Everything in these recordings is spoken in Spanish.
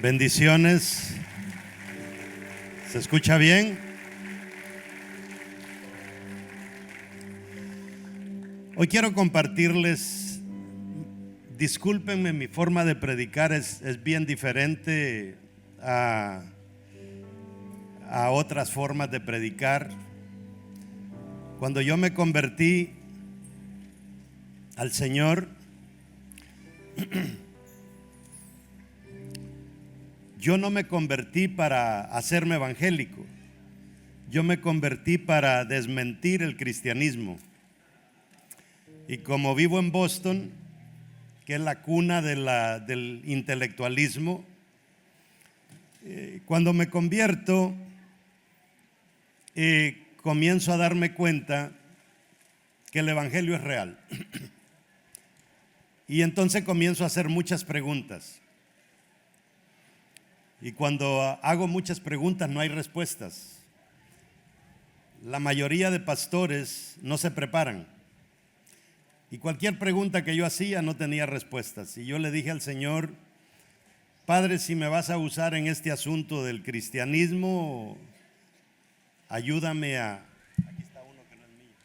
Bendiciones. ¿Se escucha bien? Hoy quiero compartirles, discúlpenme, mi forma de predicar es bien diferente a otras formas de predicar. Cuando yo me convertí al Señor, yo no me convertí para hacerme evangélico. Yo me convertí para desmentir el cristianismo. Y como vivo en Boston, que es la cuna del intelectualismo, cuando me convierto, comienzo a darme cuenta que el evangelio es real. Y entonces comienzo a hacer muchas preguntas. Y cuando hago muchas preguntas no hay respuestas. La mayoría de pastores no se preparan. Y cualquier pregunta que yo hacía no tenía respuestas. Y yo le dije al Señor: Padre, si me vas a usar en este asunto del cristianismo, ayúdame a... Aquí está uno que no es mío.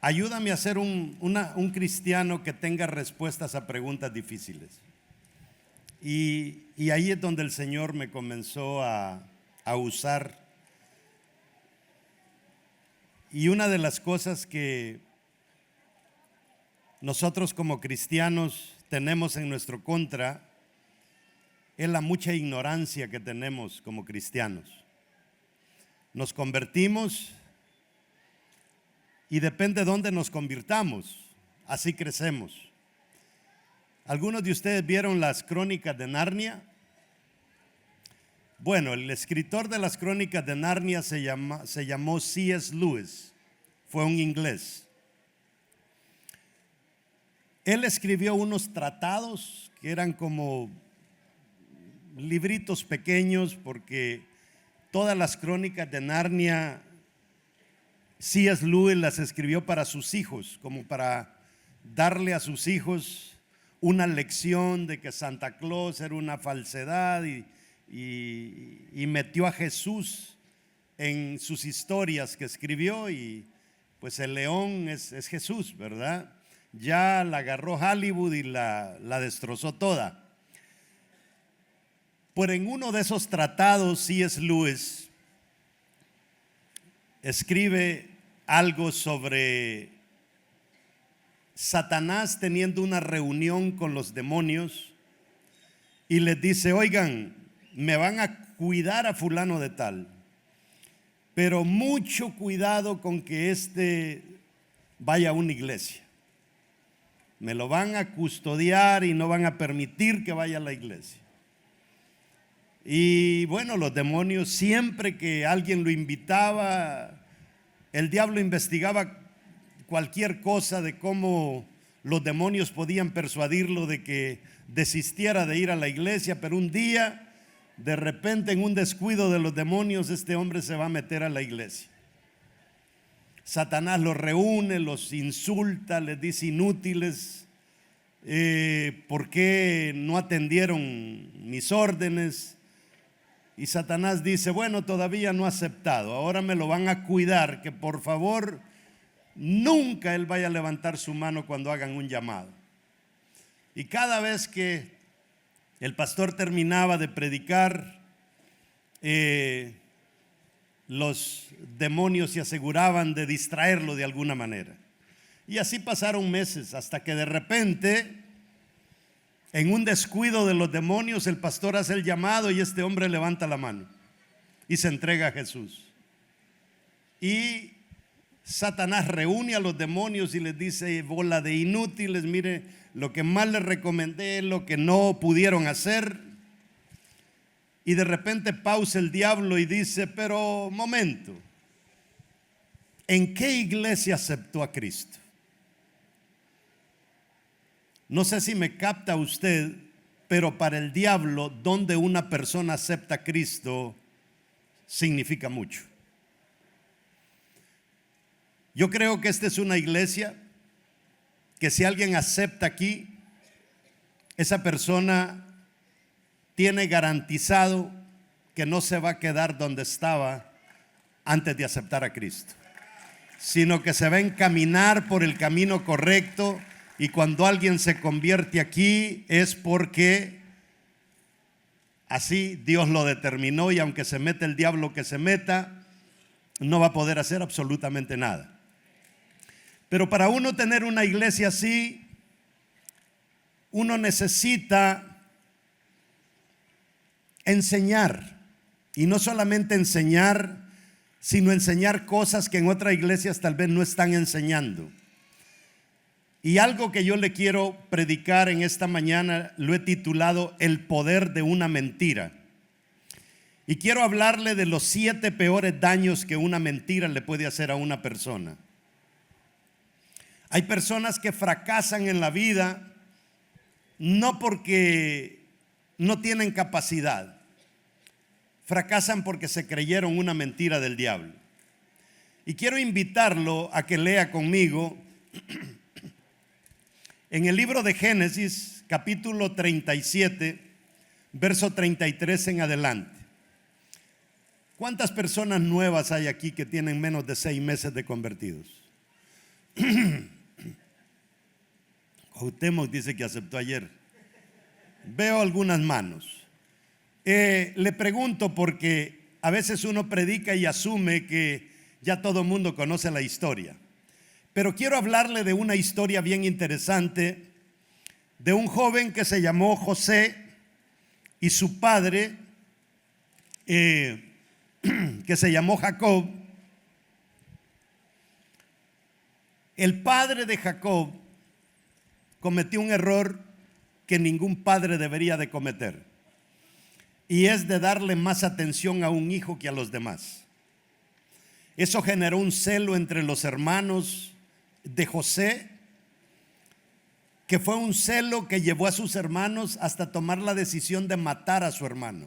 Ayúdame a ser un cristiano que tenga respuestas a preguntas difíciles. Y ahí es donde el Señor me comenzó a usar. Y una de las cosas que nosotros como cristianos tenemos en nuestro contra es la mucha ignorancia que tenemos como cristianos. Nos convertimos y depende de dónde nos convirtamos, así crecemos. ¿Algunos de ustedes vieron las Crónicas de Narnia? Bueno, el escritor de las Crónicas de Narnia se llamó C.S. Lewis. Fue un inglés. Él escribió unos tratados que eran como libritos pequeños, porque todas las Crónicas de Narnia C.S. Lewis las escribió para sus hijos, como para darle a sus hijos una lección de que Santa Claus era una falsedad, y metió a Jesús en sus historias que escribió. Y pues el león es Jesús, ¿verdad? Ya la agarró Hollywood y la destrozó toda. Pero en uno de esos tratados C.S. Lewis escribe algo sobre Satanás teniendo una reunión con los demonios y les dice: oigan, me van a cuidar a fulano de tal, pero mucho cuidado con que vaya a una iglesia. Me lo van a custodiar y no van a permitir que vaya a la iglesia. Y bueno, los demonios, siempre que alguien lo invitaba, el diablo investigaba cualquier cosa de cómo los demonios podían persuadirlo de que desistiera de ir a la iglesia. Pero un día, de repente, en un descuido de los demonios, este hombre se va a meter a la iglesia. Satanás los reúne, los insulta, les dice inútiles, ¿por qué no atendieron mis órdenes? Y Satanás dice: bueno, todavía no ha aceptado, ahora me lo van a cuidar, que por favor nunca él vaya a levantar su mano cuando hagan un llamado. Y cada vez que el pastor terminaba de predicar, los demonios se aseguraban de distraerlo de alguna manera. Y así pasaron meses, hasta que de repente, en un descuido de los demonios, el pastor hace el llamado y este hombre levanta la mano y se entrega a Jesús. Y Satanás reúne a los demonios y les dice: bola de inútiles, mire, lo que más les recomendé, lo que no pudieron hacer. Y de repente pausa el diablo y dice: pero momento, ¿en qué iglesia aceptó a Cristo? No sé si me capta usted, pero para el diablo, donde una persona acepta a Cristo significa mucho. Yo creo que esta es una iglesia que si alguien acepta aquí, esa persona tiene garantizado que no se va a quedar donde estaba antes de aceptar a Cristo, sino que se va a encaminar por el camino correcto. Y cuando alguien se convierte aquí es porque así Dios lo determinó, y aunque se mete el diablo que se meta, no va a poder hacer absolutamente nada. Pero para uno tener una iglesia así, uno necesita enseñar, y no solamente enseñar, sino enseñar cosas que en otras iglesias tal vez no están enseñando. Y algo que yo le quiero predicar en esta mañana lo he titulado El poder de una mentira. Y quiero hablarle de los 7 peores daños que una mentira le puede hacer a una persona. Hay personas que fracasan en la vida no porque no tienen capacidad, fracasan porque se creyeron una mentira del diablo. Y quiero invitarlo a que lea conmigo en el libro de Génesis, capítulo 37, verso 33 en adelante. ¿Cuántas personas nuevas hay aquí que tienen menos de 6 meses de convertidos? Cuauhtémoc dice que aceptó ayer. Veo algunas manos. Le pregunto porque a veces uno predica y asume que ya todo el mundo conoce la historia. Pero quiero hablarle de una historia bien interesante de un joven que se llamó José y su padre que se llamó Jacob. El padre de Jacob cometió un error que ningún padre debería de cometer, y es de darle más atención a un hijo que a los demás. Eso generó un celo entre los hermanos de José, que fue un celo que llevó a sus hermanos hasta tomar la decisión de matar a su hermano,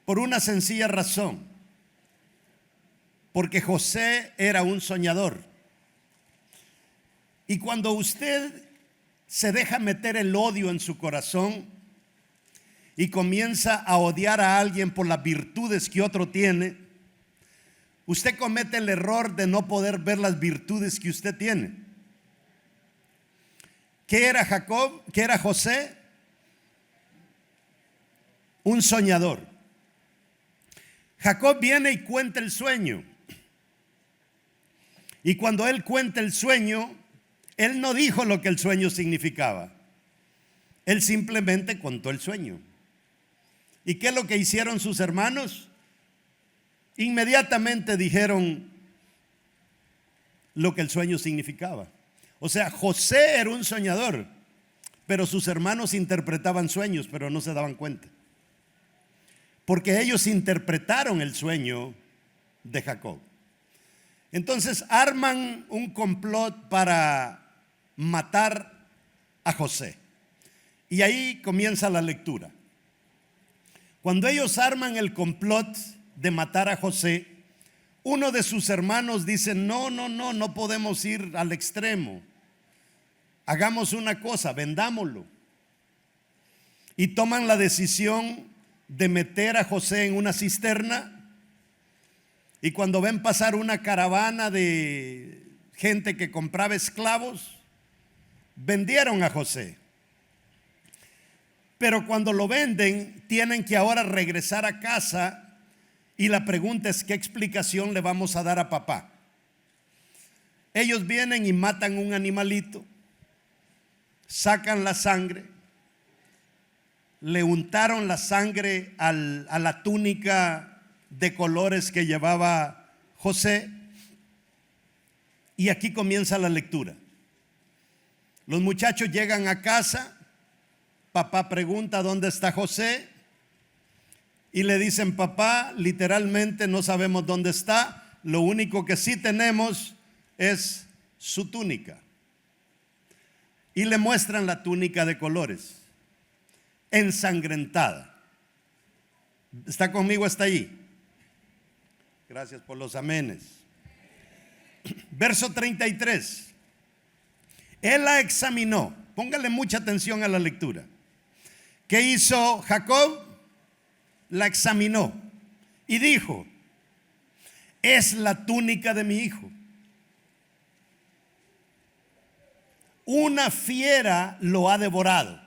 por una sencilla razón: porque José era un soñador. Y cuando usted se deja meter el odio en su corazón y comienza a odiar a alguien por las virtudes que otro tiene, usted comete el error de no poder ver las virtudes que usted tiene. ¿Qué era Jacob? ¿Qué era José? Un soñador. Jacob viene y cuenta el sueño. Y cuando él cuenta el sueño, él no dijo lo que el sueño significaba. Él simplemente contó el sueño. ¿Y qué es lo que hicieron sus hermanos? Inmediatamente dijeron lo que el sueño significaba. O sea, José era un soñador, pero sus hermanos interpretaban sueños, pero no se daban cuenta, porque ellos interpretaron el sueño de Jacob. Entonces arman un complot para matar a José. Y ahí comienza la lectura. Cuando ellos arman el complot de matar a José, uno de sus hermanos dice: no podemos ir al extremo. Hagamos una cosa, vendámoslo. Y toman la decisión de meter a José en una cisterna. Y cuando ven pasar una caravana de gente que compraba esclavos, vendieron a José. Pero cuando lo venden, tienen que ahora regresar a casa, y la pregunta es: ¿qué explicación le vamos a dar a papá? Ellos vienen y matan un animalito, sacan la sangre, le untaron la sangre a la túnica de colores que llevaba José. Y aquí comienza la lectura. Los muchachos llegan a casa, papá pregunta: ¿dónde está José? Y le dicen: papá, literalmente no sabemos dónde está, lo único que sí tenemos es su túnica. Y le muestran la túnica de colores, ensangrentada. ¿Está conmigo hasta ahí? Gracias por los amenes. Verso 33. Él la examinó. Póngale mucha atención a la lectura. ¿Qué hizo Jacob? La examinó y dijo: es la túnica de mi hijo. Una fiera lo ha devorado.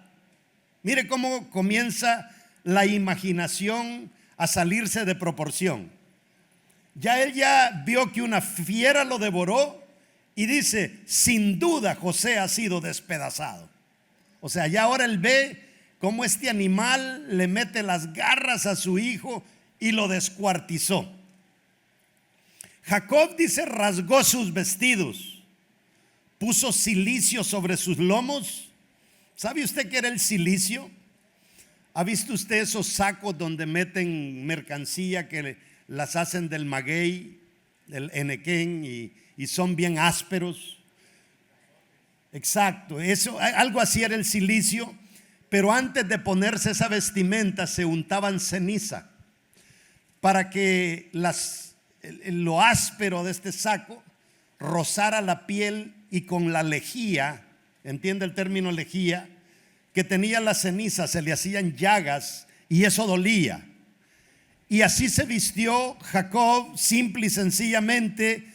Mire cómo comienza la imaginación a salirse de proporción. Ya él vio que una fiera lo devoró y dice: sin duda José ha sido despedazado. O sea, ya ahora él ve cómo este animal le mete las garras a su hijo y lo descuartizó. Jacob, dice, rasgó sus vestidos, puso cilicio sobre sus lomos. ¿Sabe usted qué era el cilicio? ¿Ha visto usted esos sacos donde meten mercancía que las hacen del maguey, del enequén, y son bien ásperos? Exacto, eso, algo así era el cilicio. Pero antes de ponerse esa vestimenta se untaban ceniza para que lo áspero de este saco rozara la piel, y con la lejía, entiende el término lejía, que tenía la ceniza, se le hacían llagas y eso dolía. Y así se vistió Jacob, simple y sencillamente,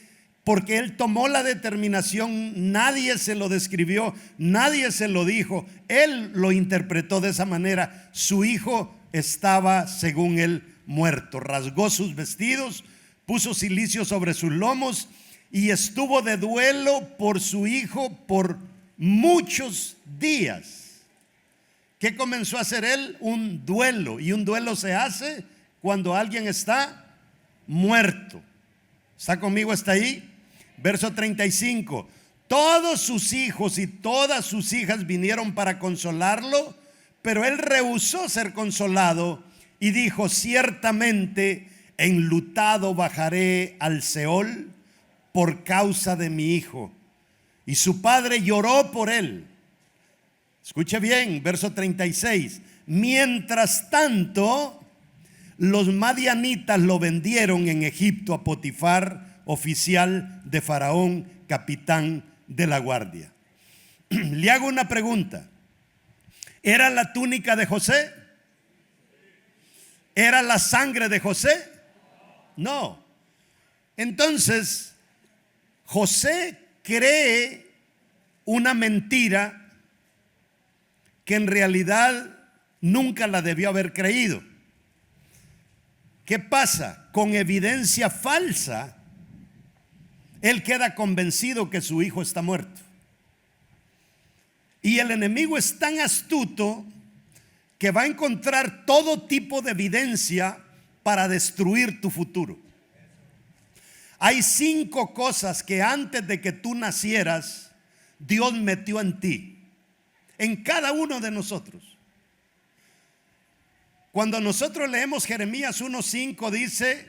porque él tomó la determinación. Nadie se lo describió, nadie se lo dijo, él lo interpretó de esa manera. Su hijo estaba, según él, muerto. Rasgó sus vestidos, puso cilicio sobre sus lomos y estuvo de duelo por su hijo por muchos días. ¿Qué comenzó a hacer él? Un duelo. Y un duelo se hace cuando alguien está muerto. ¿Está conmigo hasta ahí? Verso 35. Todos sus hijos y todas sus hijas vinieron para consolarlo, pero él rehusó ser consolado y dijo: ciertamente enlutado bajaré al Seol por causa de mi hijo. Y su padre lloró por él. Escuche bien, verso 36. Mientras tanto, los madianitas lo vendieron en Egipto a Potifar, oficial de Faraón, capitán de la guardia. Le hago una pregunta: ¿era la túnica de José? ¿Era la sangre de José? No. Entonces, José cree una mentira que en realidad nunca la debió haber creído. ¿Qué pasa? Con evidencia falsa, él queda convencido que su hijo está muerto. Y el enemigo es tan astuto que va a encontrar todo tipo de evidencia para destruir tu futuro. Hay 5 cosas que antes de que tú nacieras, Dios metió en ti, en cada uno de nosotros. Cuando nosotros leemos Jeremías 1:5, dice,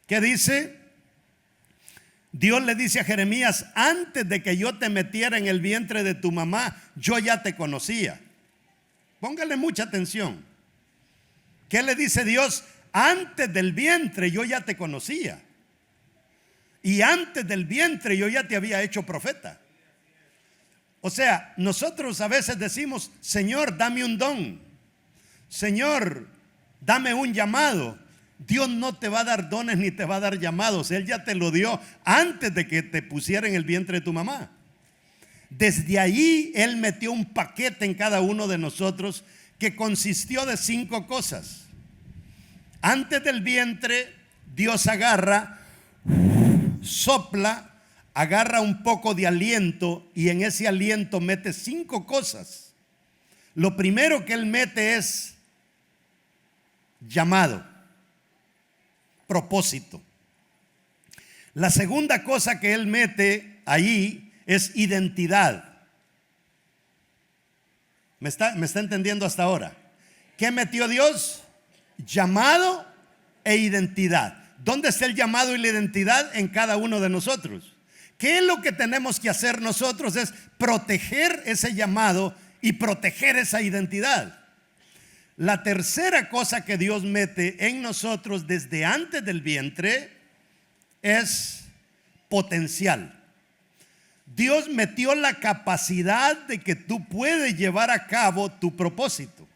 ¿qué dice? Dios le dice a Jeremías: antes de que yo te metiera en el vientre de tu mamá, yo ya te conocía. Póngale mucha atención. ¿Qué le dice Dios? Antes del vientre yo ya te conocía. Y antes del vientre yo ya te había hecho profeta. O sea, nosotros a veces decimos: Señor, dame un don. Señor, dame un llamado. Dios no te va a dar dones ni te va a dar llamados. Él ya te lo dio antes de que te pusiera en el vientre de tu mamá. Desde ahí Él metió un paquete en cada uno de nosotros que consistió de 5 cosas. Antes del vientre, Dios agarra, sopla, agarra un poco de aliento y en ese aliento mete 5 cosas. Lo primero que Él mete es llamado, propósito. La segunda cosa que Él mete ahí es identidad. ¿Me está entendiendo hasta ahora? ¿Qué metió Dios? Llamado e identidad. ¿Dónde está el llamado y la identidad? En cada uno de nosotros. ¿Qué es lo que tenemos que hacer nosotros? Es proteger ese llamado y proteger esa identidad. La tercera cosa que Dios mete en nosotros desde antes del vientre es potencial. Dios metió la capacidad de que tú puedes llevar a cabo tu propósito.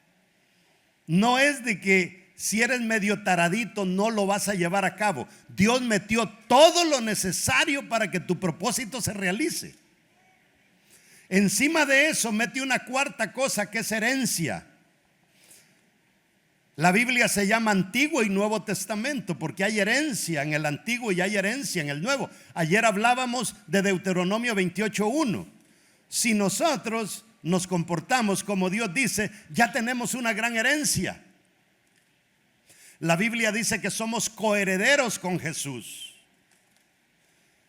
No es de que si eres medio taradito no lo vas a llevar a cabo. Dios metió todo lo necesario para que tu propósito se realice. Encima de eso mete una cuarta cosa, que es herencia. La Biblia se llama Antiguo y Nuevo Testamento porque hay herencia en el Antiguo y hay herencia en el Nuevo. Ayer hablábamos de Deuteronomio 28:1. Si nosotros nos comportamos como Dios dice, ya tenemos una gran herencia. La Biblia dice que somos coherederos con Jesús.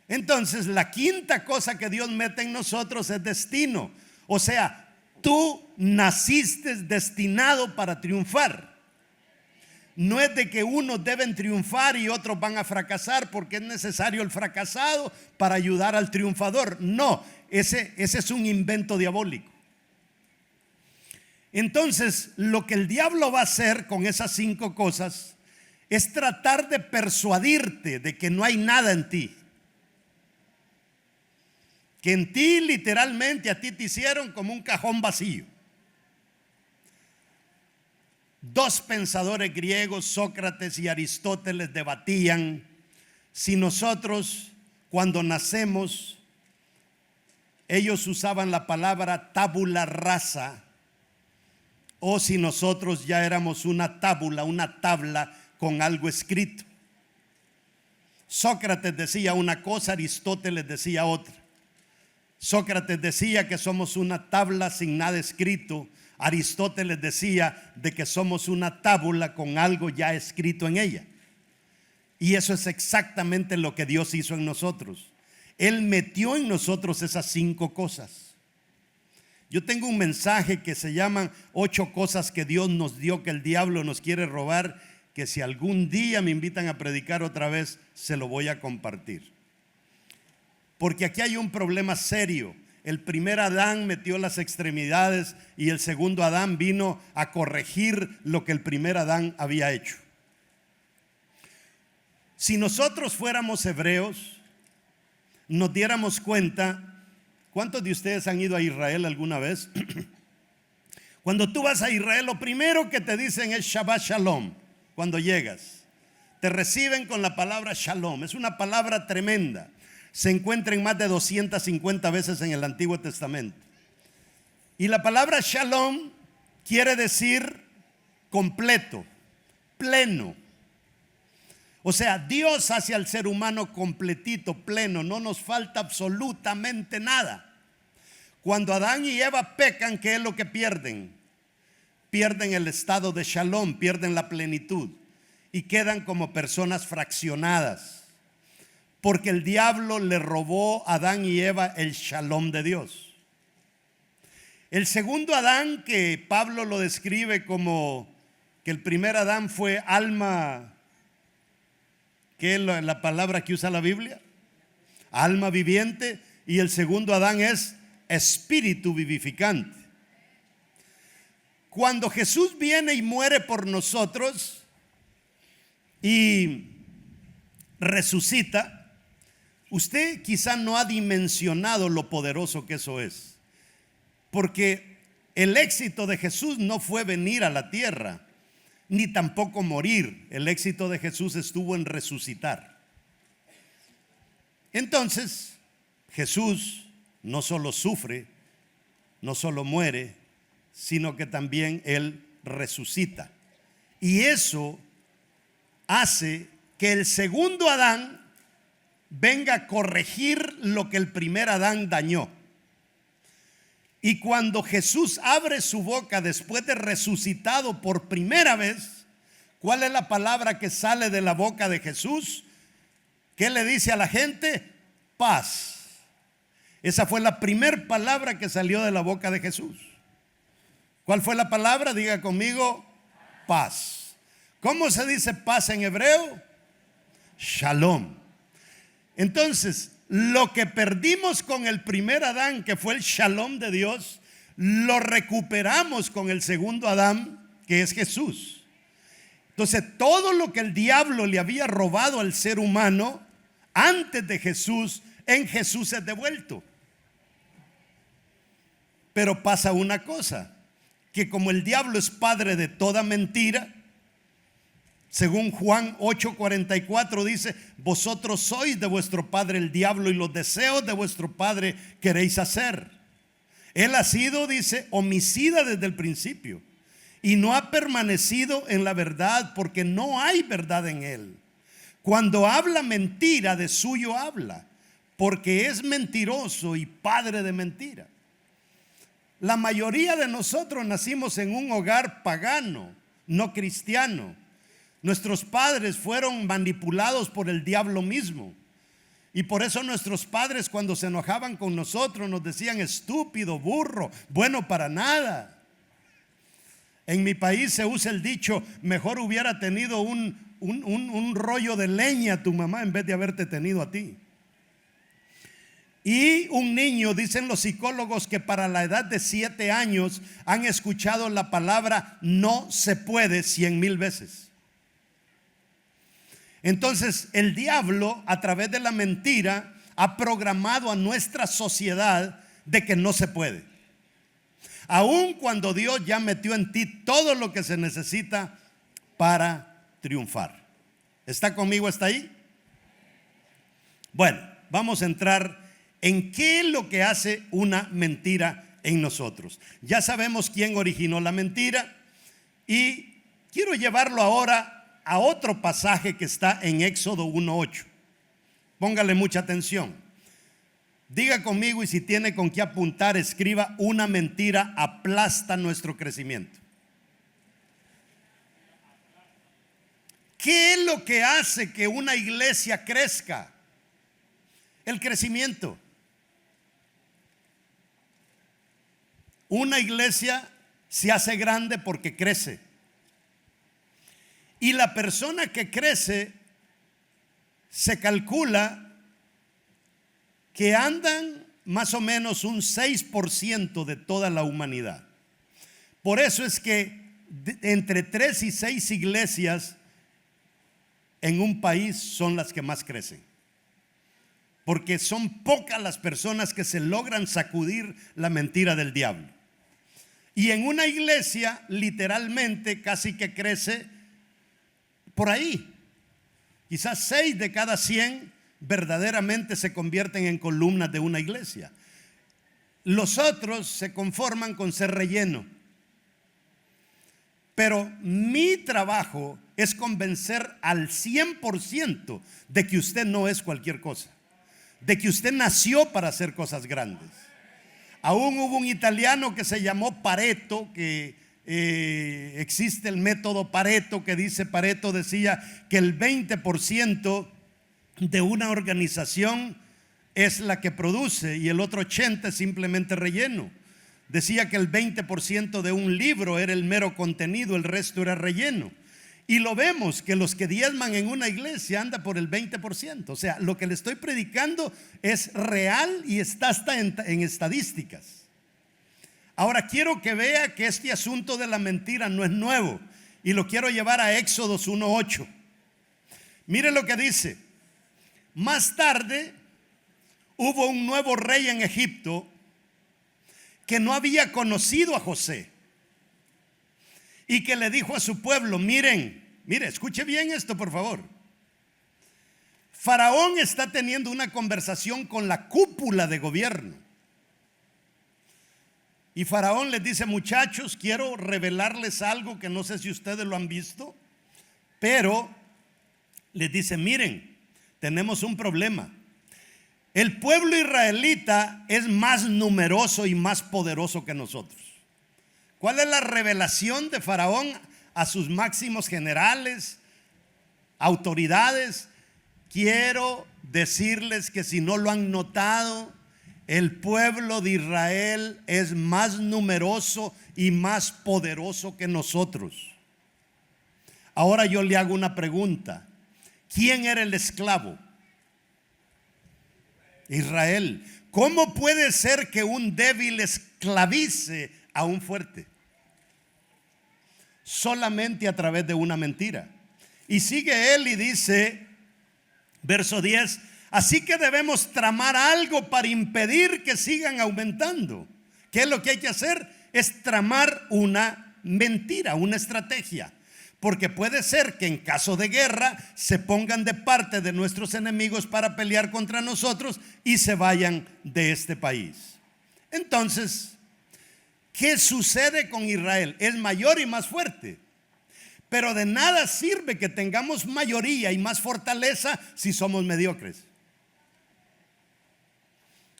Entonces, la quinta cosa que Dios mete en nosotros es destino. O sea, tú naciste destinado para triunfar. No es de que unos deben triunfar y otros van a fracasar porque es necesario el fracasado para ayudar al triunfador. No, ese es un invento diabólico. Entonces, lo que el diablo va a hacer con esas 5 cosas es tratar de persuadirte de que no hay nada en ti. Que en ti literalmente a ti te hicieron como un cajón vacío. 2 pensadores griegos, Sócrates y Aristóteles, debatían si nosotros cuando nacemos, ellos usaban la palabra tabula rasa, o si nosotros ya éramos una tabla con algo escrito. Sócrates decía una cosa, Aristóteles decía otra. Sócrates decía que somos una tabla sin nada escrito. Aristóteles decía de que somos una tabla con algo ya escrito en ella. Y eso es exactamente lo que Dios hizo en nosotros. Él metió en nosotros esas 5 cosas. Yo tengo un mensaje que se llaman 8 cosas que Dios nos dio que el diablo nos quiere robar, que si algún día me invitan a predicar otra vez, se lo voy a compartir. Porque aquí hay un problema serio. El primer Adán metió las extremidades y el segundo Adán vino a corregir lo que el primer Adán había hecho. Si nosotros fuéramos hebreos, nos diéramos cuenta. ¿Cuántos de ustedes han ido a Israel alguna vez? Cuando tú vas a Israel, lo primero que te dicen es Shabbat Shalom. Cuando llegas, te reciben con la palabra Shalom. Es una palabra tremenda. Se encuentra en más de 250 veces en el Antiguo Testamento. Y la palabra Shalom quiere decir completo, pleno. O sea, Dios hace al ser humano completito, pleno, no nos falta absolutamente nada. Cuando Adán y Eva pecan, ¿qué es lo que pierden? Pierden el estado de Shalom, pierden la plenitud y quedan como personas fraccionadas. Porque el diablo le robó a Adán y Eva el Shalom de Dios. El segundo Adán, que Pablo lo describe como que el primer Adán fue alma, ¿qué es la palabra que usa la Biblia? Alma viviente. Y el segundo Adán es espíritu vivificante. Cuando Jesús viene y muere por nosotros y resucita, usted quizá no ha dimensionado lo poderoso que eso es. Porque el éxito de Jesús no fue venir a la tierra, ni tampoco morir. El éxito de Jesús estuvo en resucitar. Entonces, Jesús no solo sufre, no solo muere, sino que también Él resucita. Y eso hace que el segundo Adán venga a corregir lo que el primer Adán dañó. Y cuando Jesús abre su boca después de resucitado por primera vez, ¿cuál es la palabra que sale de la boca de Jesús? ¿Qué le dice a la gente? Paz. Esa fue la primera palabra que salió de la boca de Jesús. ¿Cuál fue la palabra? Diga conmigo, paz. ¿Cómo se dice paz en hebreo? Shalom. Entonces, lo que perdimos con el primer Adán, que fue el Shalom de Dios, lo recuperamos con el segundo Adán, que es Jesús. Entonces, todo lo que el diablo le había robado al ser humano antes de Jesús, en Jesús es devuelto. Pero pasa una cosa, que como el diablo es padre de toda mentira, según Juan 8:44 dice: vosotros sois de vuestro padre el diablo, y los deseos de vuestro padre queréis hacer. Él ha sido, dice, homicida desde el principio, y no ha permanecido en la verdad, porque no hay verdad en él. Cuando habla mentira, de suyo habla, porque es mentiroso y padre de mentira. La mayoría de nosotros nacimos en un hogar pagano, no cristiano. Nuestros padres fueron manipulados por el diablo mismo. Y por eso nuestros padres, cuando se enojaban con nosotros, nos decían estúpido, burro, bueno para nada. En mi país se usa el dicho: mejor hubiera tenido un rollo de leña tu mamá en vez de haberte tenido a ti. Y un niño, dicen los psicólogos, que para la edad de 7 años han escuchado la palabra no se puede 100,000 veces. Entonces el diablo, a través de la mentira, ha programado a nuestra sociedad de que no se puede, aun cuando Dios ya metió en ti todo lo que se necesita para triunfar. ¿Está conmigo hasta ahí? Bueno, vamos a entrar en qué es lo que hace una mentira en nosotros. Ya sabemos quién originó la mentira, y quiero llevarlo ahora a otro pasaje que está en Éxodo 1:8. Póngale mucha atención. Diga conmigo, y si tiene con qué apuntar, escriba: una mentira aplasta nuestro crecimiento. ¿Qué es lo que hace que una iglesia crezca? El crecimiento. Una iglesia se hace grande porque crece. Y la persona que crece, se calcula que andan más o menos un 6% de toda la humanidad. Por eso es que entre 3 y 6 iglesias en un país son las que más crecen, porque son pocas las personas que se logran sacudir la mentira del diablo. Y en una iglesia literalmente casi que crece por ahí. Quizás 6 de cada 100 verdaderamente se convierten en columnas de una iglesia. Los otros se conforman con ser relleno. Pero mi trabajo es convencer al 100% de que usted no es cualquier cosa, de que usted nació para hacer cosas grandes. Aún hubo un italiano que se llamó Pareto, que existe el método Pareto, que dice: Pareto decía que el 20% de una organización es la que produce y el otro 80% es simplemente relleno. Decía que el 20% de un libro era el mero contenido, el resto era relleno. Y lo vemos, que los que diezman en una iglesia anda por el 20%. O sea, lo que le estoy predicando es real y está hasta en estadísticas. Ahora quiero que vea que este asunto de la mentira no es nuevo, y lo quiero llevar a Éxodo 1:8. Mire lo que dice: más tarde hubo un nuevo rey en Egipto que no había conocido a José, y que le dijo a su pueblo: mire, escuche bien esto, por favor. Faraón está teniendo una conversación con la cúpula de gobierno. Y Faraón les dice: muchachos, quiero revelarles algo que no sé si ustedes lo han visto, pero les dice: miren, tenemos un problema. El pueblo israelita es más numeroso y más poderoso que nosotros. ¿Cuál es la revelación de Faraón a sus máximos generales, autoridades? Quiero decirles que si no lo han notado, el pueblo de Israel es más numeroso y más poderoso que nosotros. Ahora yo le hago una pregunta: ¿quién era el esclavo? Israel. ¿Cómo puede ser que un débil esclavice a un fuerte? Solamente a través de una mentira. Y sigue él y dice, verso 10: así que debemos tramar algo para impedir que sigan aumentando. ¿Qué es lo que hay que hacer? es tramar una mentira, una estrategia. Porque puede ser que en caso de guerra se pongan de parte de nuestros enemigos para pelear contra nosotros y se vayan de este país. Entonces, ¿qué sucede con Israel? Es mayor y más fuerte. Pero de nada sirve que tengamos mayoría y más fortaleza si somos mediocres.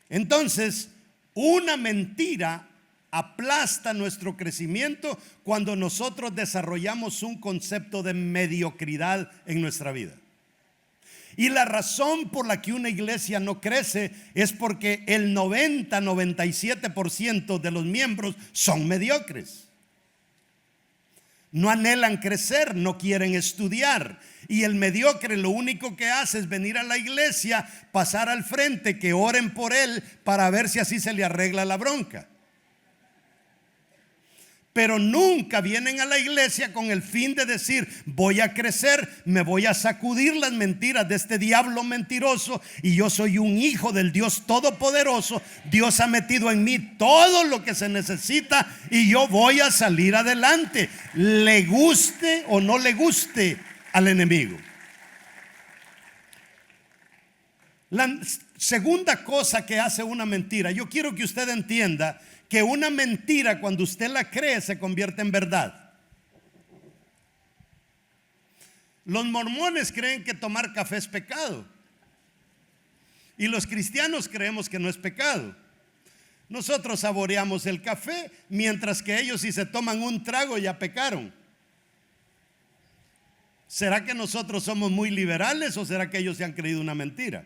Entonces, una mentira aplasta nuestro crecimiento cuando nosotros desarrollamos un concepto de mediocridad en nuestra vida. Y la razón por la que una iglesia no crece es porque el 90-97% de los miembros son mediocres. No anhelan crecer, no quieren estudiar. Y el mediocre lo único que hace es venir a la iglesia, pasar al frente, que oren por él para ver si así se le arregla la bronca. Pero nunca vienen a la iglesia con el fin de decir: voy a crecer, me voy a sacudir las mentiras de este diablo mentiroso y yo soy un hijo del Dios Todopoderoso. Dios ha metido en mí todo lo que se necesita y yo voy a salir adelante, le guste o no le guste al enemigo. La segunda cosa que hace una mentira, yo quiero que usted entienda que una mentira, cuando usted la cree, se convierte en verdad. Los mormones creen que tomar café es pecado y los cristianos creemos que no es pecado. Nosotros saboreamos el café, mientras que ellos, si se toman un trago, ya pecaron. ¿Será que nosotros somos muy liberales o será que ellos se han creído una mentira?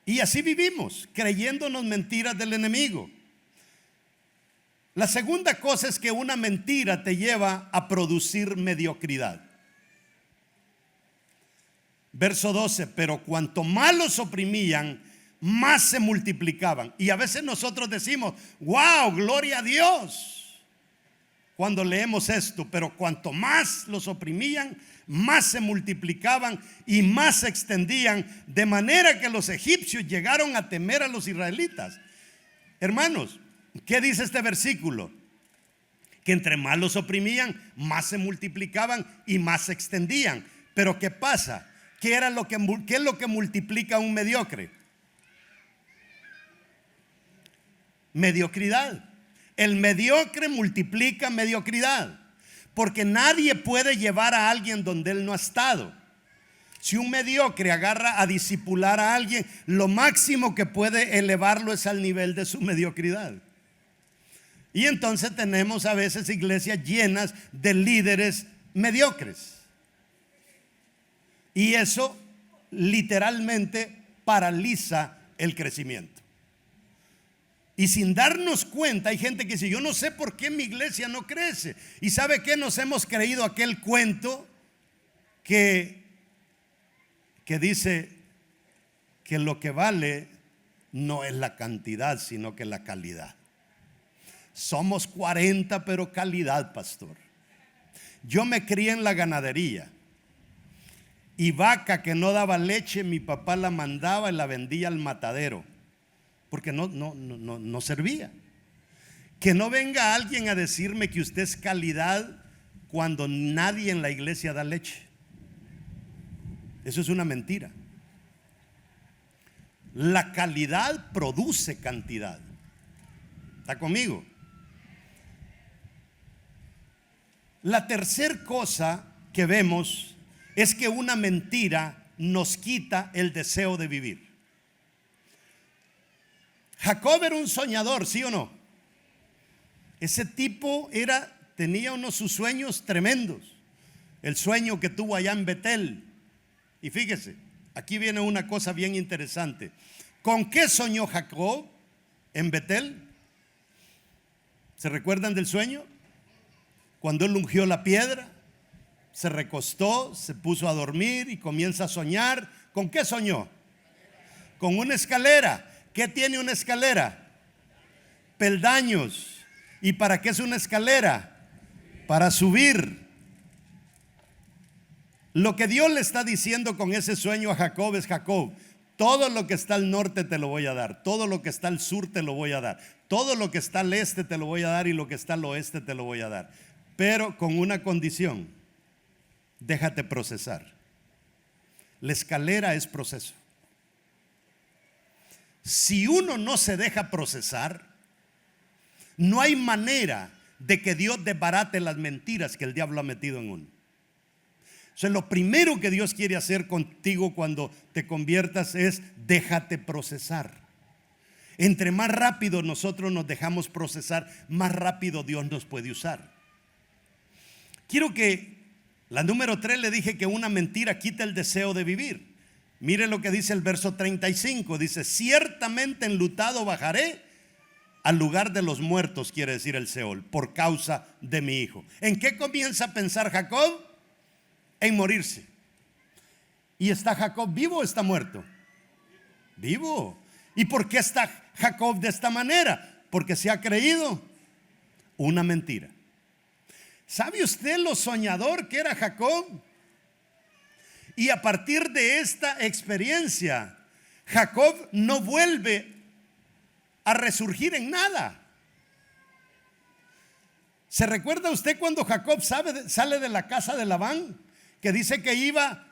Y así vivimos, creyéndonos mentiras del enemigo. La segunda cosa es que una mentira te lleva a producir mediocridad. Verso 12: pero cuanto más los oprimían, más se multiplicaban. Y a veces nosotros decimos: wow, gloria a Dios, cuando leemos esto. Pero cuanto más los oprimían, más se multiplicaban y más se extendían, de manera que los egipcios llegaron a temer a los israelitas. Hermanos, ¿qué dice este versículo? Que entre más los oprimían, más se multiplicaban y más se extendían. Pero ¿qué pasa? ¿Qué es lo que multiplica a un mediocre? Mediocridad. El mediocre multiplica mediocridad, porque nadie puede llevar a alguien donde él no ha estado. Si un mediocre agarra a discipular a alguien, lo máximo que puede elevarlo es al nivel de su mediocridad. Y entonces tenemos a veces iglesias llenas de líderes mediocres. Y eso literalmente paraliza el crecimiento. Y sin darnos cuenta, hay gente que dice: yo no sé por qué mi iglesia no crece. ¿Y sabe qué? Nos hemos creído aquel cuento que dice que lo que vale no es la cantidad, sino que la calidad. Somos 40, pero calidad, pastor. Yo me crié en la ganadería y vaca que no daba leche, mi papá la mandaba y la vendía al matadero, porque no servía. Que no venga alguien a decirme que usted es calidad cuando nadie en la iglesia da leche. Eso es una mentira. La calidad produce cantidad. ¿Está conmigo? La tercera cosa que vemos es que una mentira nos quita el deseo de vivir. Jacob era un soñador, ¿sí o no? Ese tipo tenía sus sueños tremendos. El sueño que tuvo allá en Betel. Y fíjese, aquí viene una cosa bien interesante. ¿Con qué soñó Jacob en Betel? ¿Se recuerdan del sueño? Cuando él ungió la piedra, se recostó, se puso a dormir y comienza a soñar. ¿Con qué soñó? Con una escalera. ¿Qué tiene una escalera? Peldaños. ¿Y para qué es una escalera? Para subir. Lo que Dios le está diciendo con ese sueño a Jacob es: Jacob, Todo lo que está al norte te lo voy a dar, todo lo que está al sur te lo voy a dar, todo lo que está al este te lo voy a dar y lo que está al oeste te lo voy a dar. Pero con una condición: déjate procesar. La escalera es proceso. Si uno no se deja procesar, no hay manera de que Dios desbarate las mentiras que el diablo ha metido en uno. O sea, lo primero que Dios quiere hacer contigo cuando te conviertas es: déjate procesar. Entre más rápido nosotros nos dejamos procesar, más rápido Dios nos puede usar. Quiero que la número 3, le dije que una mentira quita el deseo de vivir. Mire lo que dice el verso 35. Dice: ciertamente enlutado bajaré al lugar de los muertos, quiere decir el Seol, por causa de mi hijo. ¿En qué comienza a pensar Jacob? En morirse. ¿Y está Jacob vivo o está muerto? Vivo. ¿Y por qué está Jacob de esta manera? Porque se ha creído una mentira. ¿Sabe usted lo soñador que era Jacob? Y a partir de esta experiencia, Jacob no vuelve a resurgir en nada. ¿Se recuerda usted cuando Jacob sale de la casa de Labán? Que dice que iba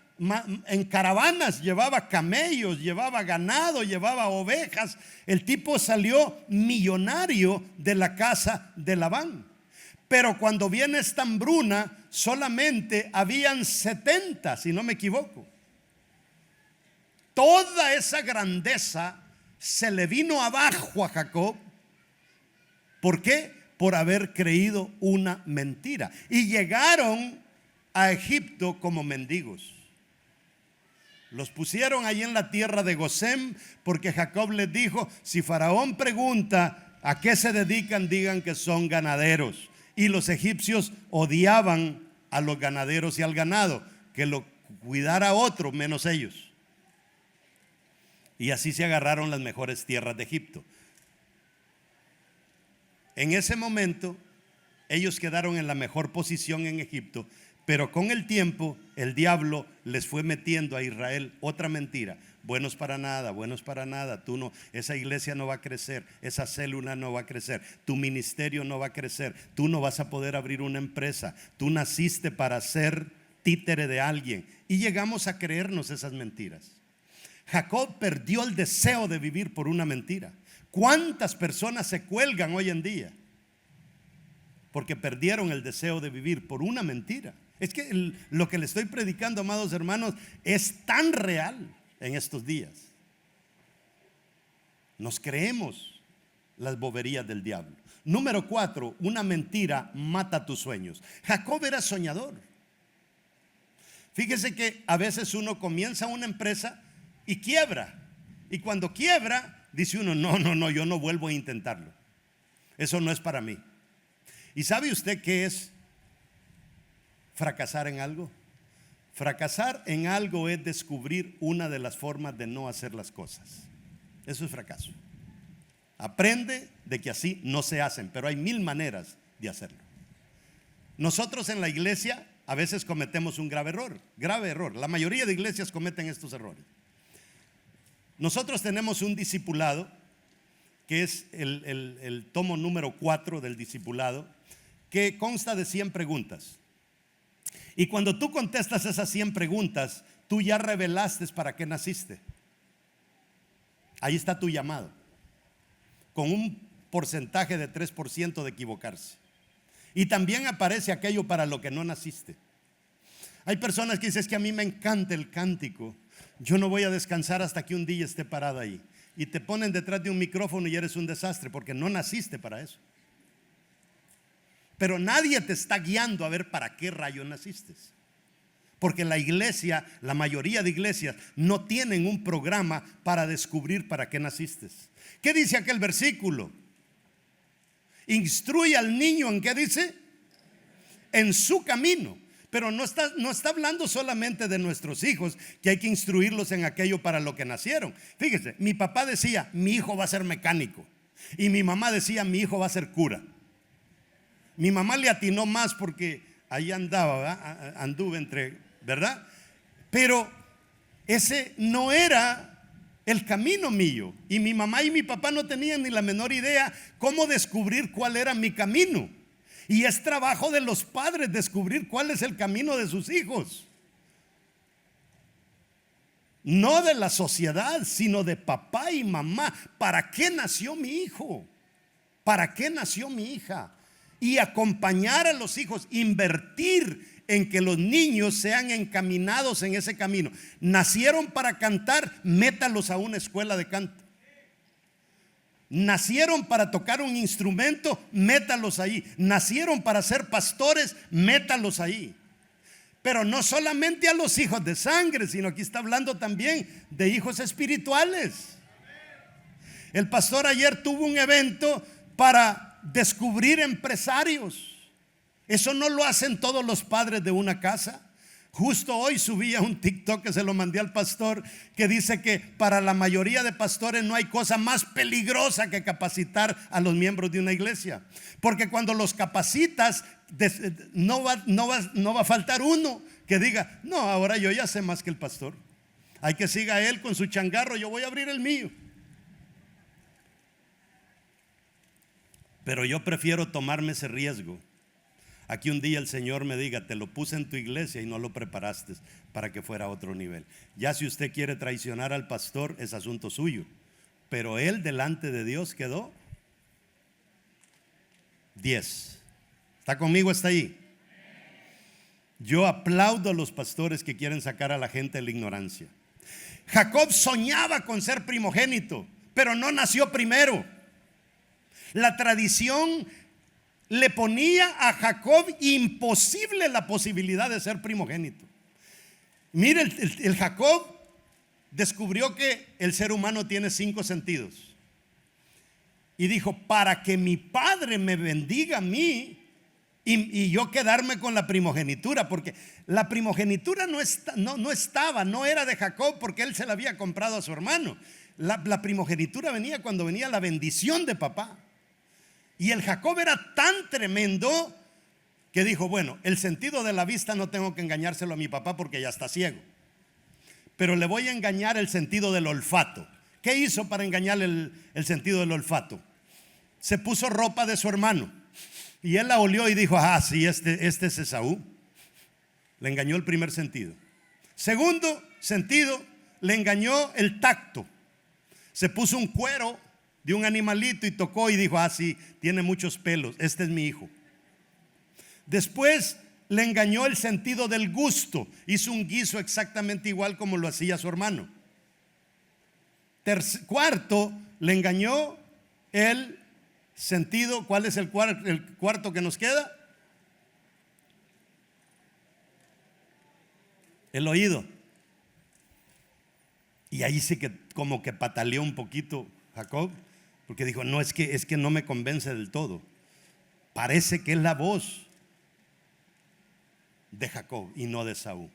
en caravanas, llevaba camellos, llevaba ganado, llevaba ovejas. El tipo salió millonario de la casa de Labán. Pero cuando viene esta hambruna, solamente habían 70, si no me equivoco. Toda esa grandeza se le vino abajo a Jacob. ¿Por qué? Por haber creído una mentira. Y llegaron a Egipto como mendigos. Los pusieron ahí en la tierra de Gosén, porque Jacob les dijo: si Faraón pregunta a qué se dedican, digan que son ganaderos. Y los egipcios odiaban a los ganaderos y al ganado, que lo cuidara otro menos ellos. Y así se agarraron las mejores tierras de Egipto. En ese momento ellos quedaron en la mejor posición en Egipto, pero con el tiempo el diablo les fue metiendo a Israel otra mentira: buenos para nada, buenos para nada, tú no, esa iglesia no va a crecer, esa célula no va a crecer, tu ministerio no va a crecer, tú no vas a poder abrir una empresa, tú naciste para ser títere de alguien. Y llegamos a creernos esas mentiras. Jacob perdió el deseo de vivir por una mentira. ¿Cuántas personas se cuelgan hoy en día? Porque perdieron el deseo de vivir por una mentira. Es que lo que le estoy predicando, amados hermanos, es tan real en estos días. Nos creemos las boberías del diablo. Número 4, una mentira mata tus sueños. Jacob era soñador. Fíjese que a veces uno comienza una empresa y quiebra. Y cuando quiebra, dice uno: no, yo no vuelvo a intentarlo. Eso no es para mí. ¿Y sabe usted qué es fracasar en algo? Fracasar en algo es descubrir una de las formas de no hacer las cosas. Eso es fracaso. Aprende de que así no se hacen, pero hay 1000 maneras de hacerlo. Nosotros en la iglesia a veces cometemos un grave error. La mayoría de iglesias cometen estos errores. Nosotros tenemos un discipulado, que es el tomo número 4 del discipulado, que consta de 100 preguntas. Y cuando tú contestas esas 100 preguntas, tú ya revelaste para qué naciste. Ahí está tu llamado, con un porcentaje de 3% de equivocarse. Y también aparece aquello para lo que no naciste. Hay personas que dicen: es que a mí me encanta el cántico, yo no voy a descansar hasta que un día esté parado ahí. Y te ponen detrás de un micrófono y eres un desastre, porque no naciste para eso. Pero nadie te está guiando a ver para qué rayo naciste. Porque la iglesia, la mayoría de iglesias, no tienen un programa para descubrir para qué naciste. ¿Qué dice aquel versículo? Instruye al niño, ¿en qué dice? En su camino. Pero no está hablando solamente de nuestros hijos, que hay que instruirlos en aquello para lo que nacieron. Fíjese, mi papá decía: mi hijo va a ser mecánico. Y mi mamá decía: mi hijo va a ser cura. Mi mamá le atinó más porque ahí andaba, ¿verdad? Anduve entre, ¿verdad? Pero ese no era el camino mío. Y mi mamá y mi papá no tenían ni la menor idea cómo descubrir cuál era mi camino. Y es trabajo de los padres descubrir cuál es el camino de sus hijos. No de la sociedad, sino de papá y mamá. ¿Para qué nació mi hijo? ¿Para qué nació mi hija? Y acompañar a los hijos, invertir en que los niños sean encaminados en ese camino. Nacieron para cantar, métalos a una escuela de canto. Nacieron para tocar un instrumento, métalos ahí. Nacieron para ser pastores, métalos ahí. Pero no solamente a los hijos de sangre, sino aquí está hablando también de hijos espirituales. El pastor ayer tuvo un evento para descubrir empresarios. Eso no lo hacen todos los padres de una casa. Justo hoy subía un TikTok que se lo mandé al pastor, que dice que para la mayoría de pastores no hay cosa más peligrosa que capacitar a los miembros de una iglesia. Porque cuando los capacitas, no va a faltar uno que diga: no, ahora yo ya sé más que el pastor. Hay que siga él con su changarro, yo voy a abrir el mío. Pero yo prefiero tomarme ese riesgo. Aquí un día el Señor me diga: te lo puse en tu iglesia y no lo preparaste para que fuera a otro nivel. Ya si usted quiere traicionar al pastor, es asunto suyo. Pero él delante de Dios quedó 10. ¿Está conmigo? ¿Está ahí? Yo aplaudo a los pastores que quieren sacar a la gente de la ignorancia. Jacob soñaba con ser primogénito, pero no nació primero. La tradición le ponía a Jacob imposible la posibilidad de ser primogénito. Mire, el Jacob descubrió que el ser humano tiene 5 sentidos. Y dijo: para que mi padre me bendiga a mí y yo quedarme con la primogenitura, porque la primogenitura no era de Jacob, porque él se la había comprado a su hermano. La primogenitura venía cuando venía la bendición de papá. Y el Jacob era tan tremendo que dijo: bueno, el sentido de la vista no tengo que engañárselo a mi papá porque ya está ciego, pero le voy a engañar el sentido del olfato. ¿Qué hizo para engañar el sentido del olfato? Se puso ropa de su hermano y él la olió y dijo: ah, sí, este es Esaú. Le engañó el primer sentido. Segundo sentido, le engañó el tacto. Se puso un cuero de un animalito y tocó y dijo: ah, sí, tiene muchos pelos, este es mi hijo. Después le engañó el sentido del gusto. Hizo un guiso exactamente igual como lo hacía su hermano. Cuarto, le engañó el sentido. ¿Cuál es el cuarto que nos queda? El oído. Y ahí sí que como que pataleó un poquito Jacob, porque dijo: no, es que no me convence del todo. Parece que es la voz de Jacob y no de Esaú.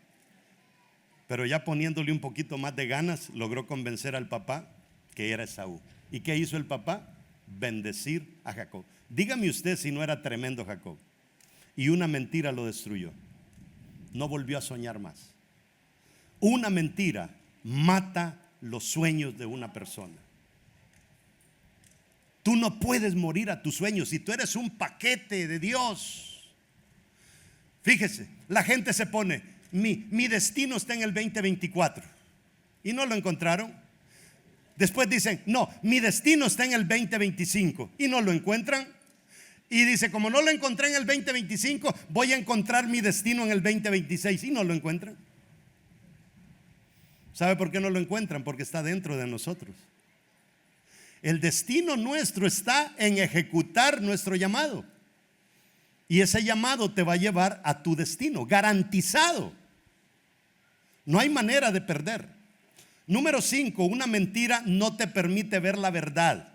Pero ya poniéndole un poquito más de ganas, logró convencer al papá que era Esaú. ¿Y qué hizo el papá? Bendecir a Jacob. Dígame usted si no era tremendo Jacob. Y una mentira lo destruyó. No volvió a soñar más. Una mentira mata los sueños de una persona. Tú no puedes morir a tus sueños si tú eres un paquete de Dios. Fíjese, la gente se pone: mi destino está en el 2024 y no lo encontraron. Después dicen: no, mi destino está en el 2025 y no lo encuentran. Y dice: como no lo encontré en el 2025, voy a encontrar mi destino en el 2026 y no lo encuentran. ¿Sabe por qué no lo encuentran? Porque está dentro de nosotros. El destino nuestro está en ejecutar nuestro llamado. Y ese llamado te va a llevar a tu destino, garantizado. No hay manera de perder. Número 5, una mentira no te permite ver la verdad.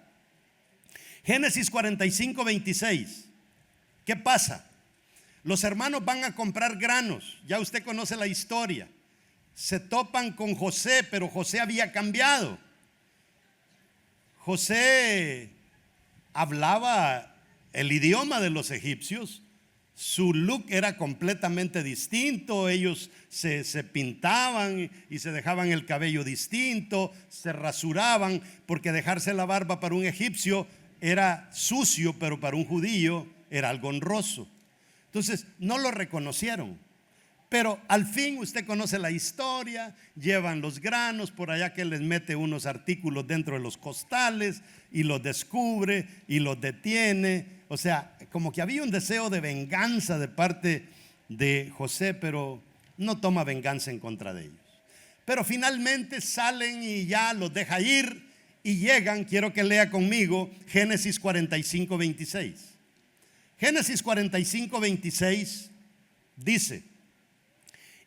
Génesis 45, 26. ¿Qué pasa? Los hermanos van a comprar granos. Ya usted conoce la historia. Se topan con José, pero José había cambiado. José hablaba el idioma de los egipcios, Su look era completamente distinto. Ellos se pintaban y se dejaban el cabello distinto, se rasuraban, porque dejarse la barba para un egipcio era sucio, pero para un judío era algo honroso. Entonces no lo reconocieron. Pero al fin usted conoce la historia. Llevan los granos por allá, que les mete unos artículos dentro de los costales y los descubre y los detiene. O sea, como que había un deseo de venganza de parte de José, pero no toma venganza en contra de ellos. Pero finalmente salen y ya los deja ir y llegan. Quiero que lea conmigo Génesis 45, 26. Génesis 45, 26 dice: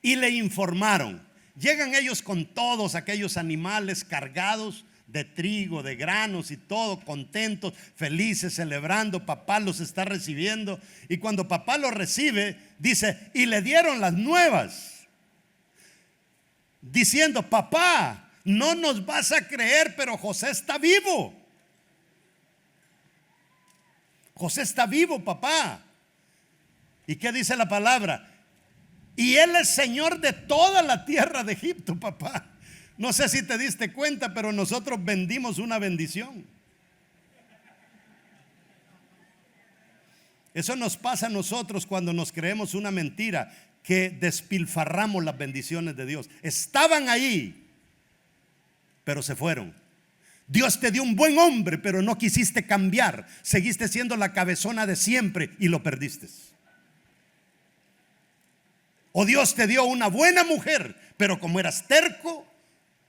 y le informaron. Llegan ellos con todos aquellos animales cargados de trigo, de granos y todo, contentos, felices, celebrando. Papá los está recibiendo. Y cuando papá los recibe, dice: y le dieron las nuevas, diciendo: papá, no nos vas a creer, pero José está vivo. José está vivo, papá. ¿Y qué dice la palabra? Y él es señor de toda la tierra de Egipto, papá. No sé si te diste cuenta, pero nosotros vendimos una bendición. Eso nos pasa a nosotros cuando nos creemos una mentira, que despilfarramos las bendiciones de Dios. Estaban ahí, pero se fueron. Dios te dio un buen hombre, pero no quisiste cambiar. Seguiste siendo la cabezona de siempre y lo perdiste. O Dios te dio una buena mujer, pero como eras terco,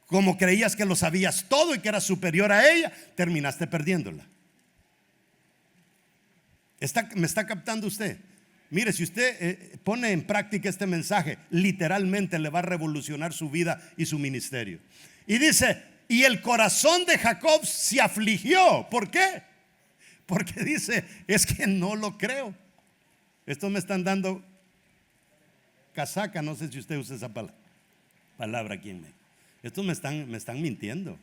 como creías que lo sabías todo y que eras superior a ella, terminaste perdiéndola. ¿Me está captando usted? Mire, si usted pone en práctica este mensaje, literalmente le va a revolucionar su vida y su ministerio. Y dice: y el corazón de Jacob se afligió. ¿Por qué? Porque dice: es que no lo creo. Estos me están dando casaca, no sé si usted usa esa palabra aquí en México. Estos me están mintiendo.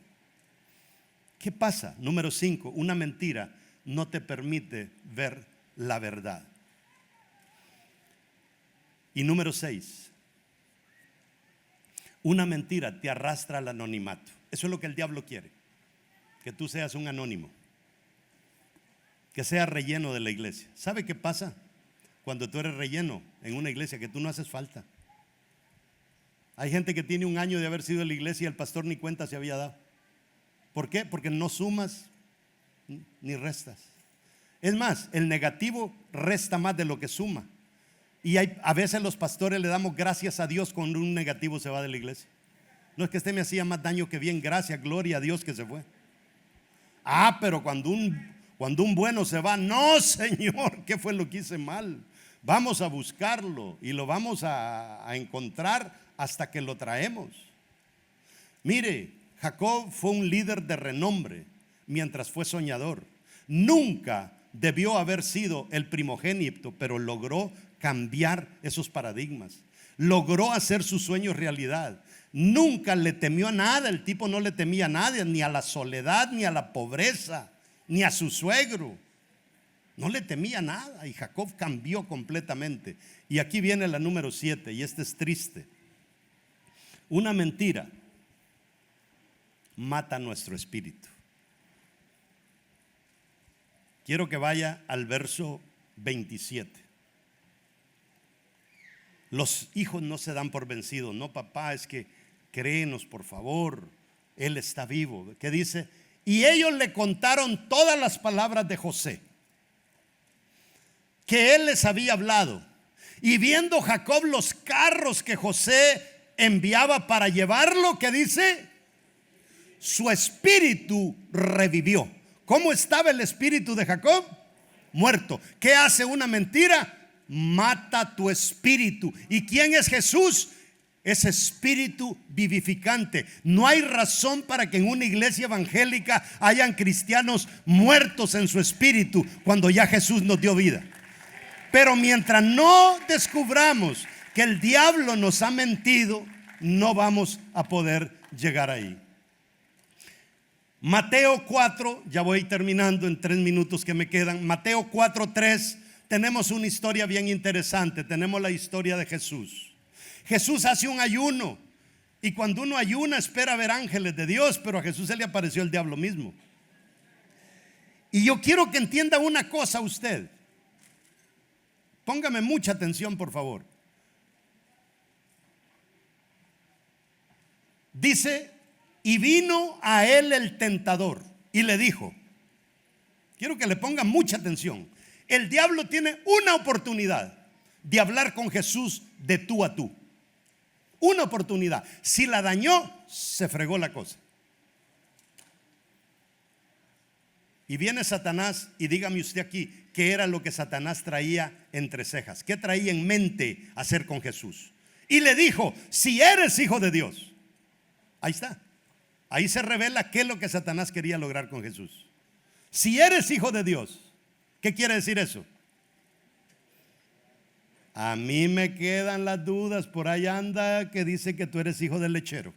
¿Qué pasa? Número 5, una mentira no te permite ver la verdad. Y número 6, una mentira te arrastra al anonimato. Eso es lo que el diablo quiere, que tú seas un anónimo, que seas relleno de la iglesia. ¿Sabe qué pasa cuando tú eres relleno en una iglesia? Que tú no haces falta. Hay gente que tiene un año de haber sido en la iglesia y el pastor ni cuenta se había dado. ¿Por qué? Porque no sumas ni restas. Es más, el negativo resta más de lo que suma. Y a veces los pastores le damos gracias a Dios cuando un negativo se va de la iglesia. No es que este me hacía más daño que bien, gracias, gloria a Dios que se fue. Pero cuando un bueno se va, no, Señor, ¿qué fue lo que hice mal? Vamos a buscarlo y lo vamos a encontrar hasta que lo traemos. Mire, Jacob fue un líder de renombre mientras fue soñador. Nunca debió haber sido el primogénito, pero logró cambiar esos paradigmas. Logró hacer sus sueños realidad. Nunca le temió a nada. El tipo no le temía a nadie, ni a la soledad, ni a la pobreza, ni a su suegro. No le temía nada. Y Jacob cambió completamente. Y aquí viene la número 7, y este es triste. Una mentira mata nuestro espíritu. Quiero que vaya al verso 27. Los hijos no se dan por vencidos. No, papá, es que créenos, por favor, él está vivo. ¿Qué dice? Y ellos le contaron todas las palabras de José, que él les había hablado. Y viendo Jacob los carros que José enviaba para llevarlo, ¿qué dice? Su espíritu revivió. ¿Cómo estaba el espíritu de Jacob? Muerto. ¿Qué hace una mentira? Mata tu espíritu. ¿Y quién es Jesús? Es espíritu vivificante. No hay razón para que en una iglesia evangélica hayan cristianos muertos en su espíritu cuando ya Jesús nos dio vida. Pero mientras no descubramos que el diablo nos ha mentido, no vamos a poder llegar ahí. Mateo 4, ya voy terminando en 3 minutos que me quedan. Mateo 4:3 tenemos una historia bien interesante. Tenemos la historia de Jesús. Jesús hace un ayuno, y cuando uno ayuna espera ver ángeles de Dios, pero a Jesús se le apareció el diablo mismo. Y yo quiero que entienda una cosa usted. Póngame mucha atención, por favor. Dice, y vino a él el tentador y le dijo, quiero que le ponga mucha atención. El diablo tiene una oportunidad de hablar con Jesús de tú a tú. Una oportunidad. Si la dañó, se fregó la cosa. Y viene Satanás, y dígame usted aquí, ¿qué era lo que Satanás traía entre cejas? ¿Qué traía en mente hacer con Jesús? Y le dijo, si eres hijo de Dios. Ahí está. Ahí se revela qué es lo que Satanás quería lograr con Jesús. Si eres hijo de Dios, ¿qué quiere decir eso? A mí me quedan las dudas. Por ahí anda que dice que tú eres hijo del lechero.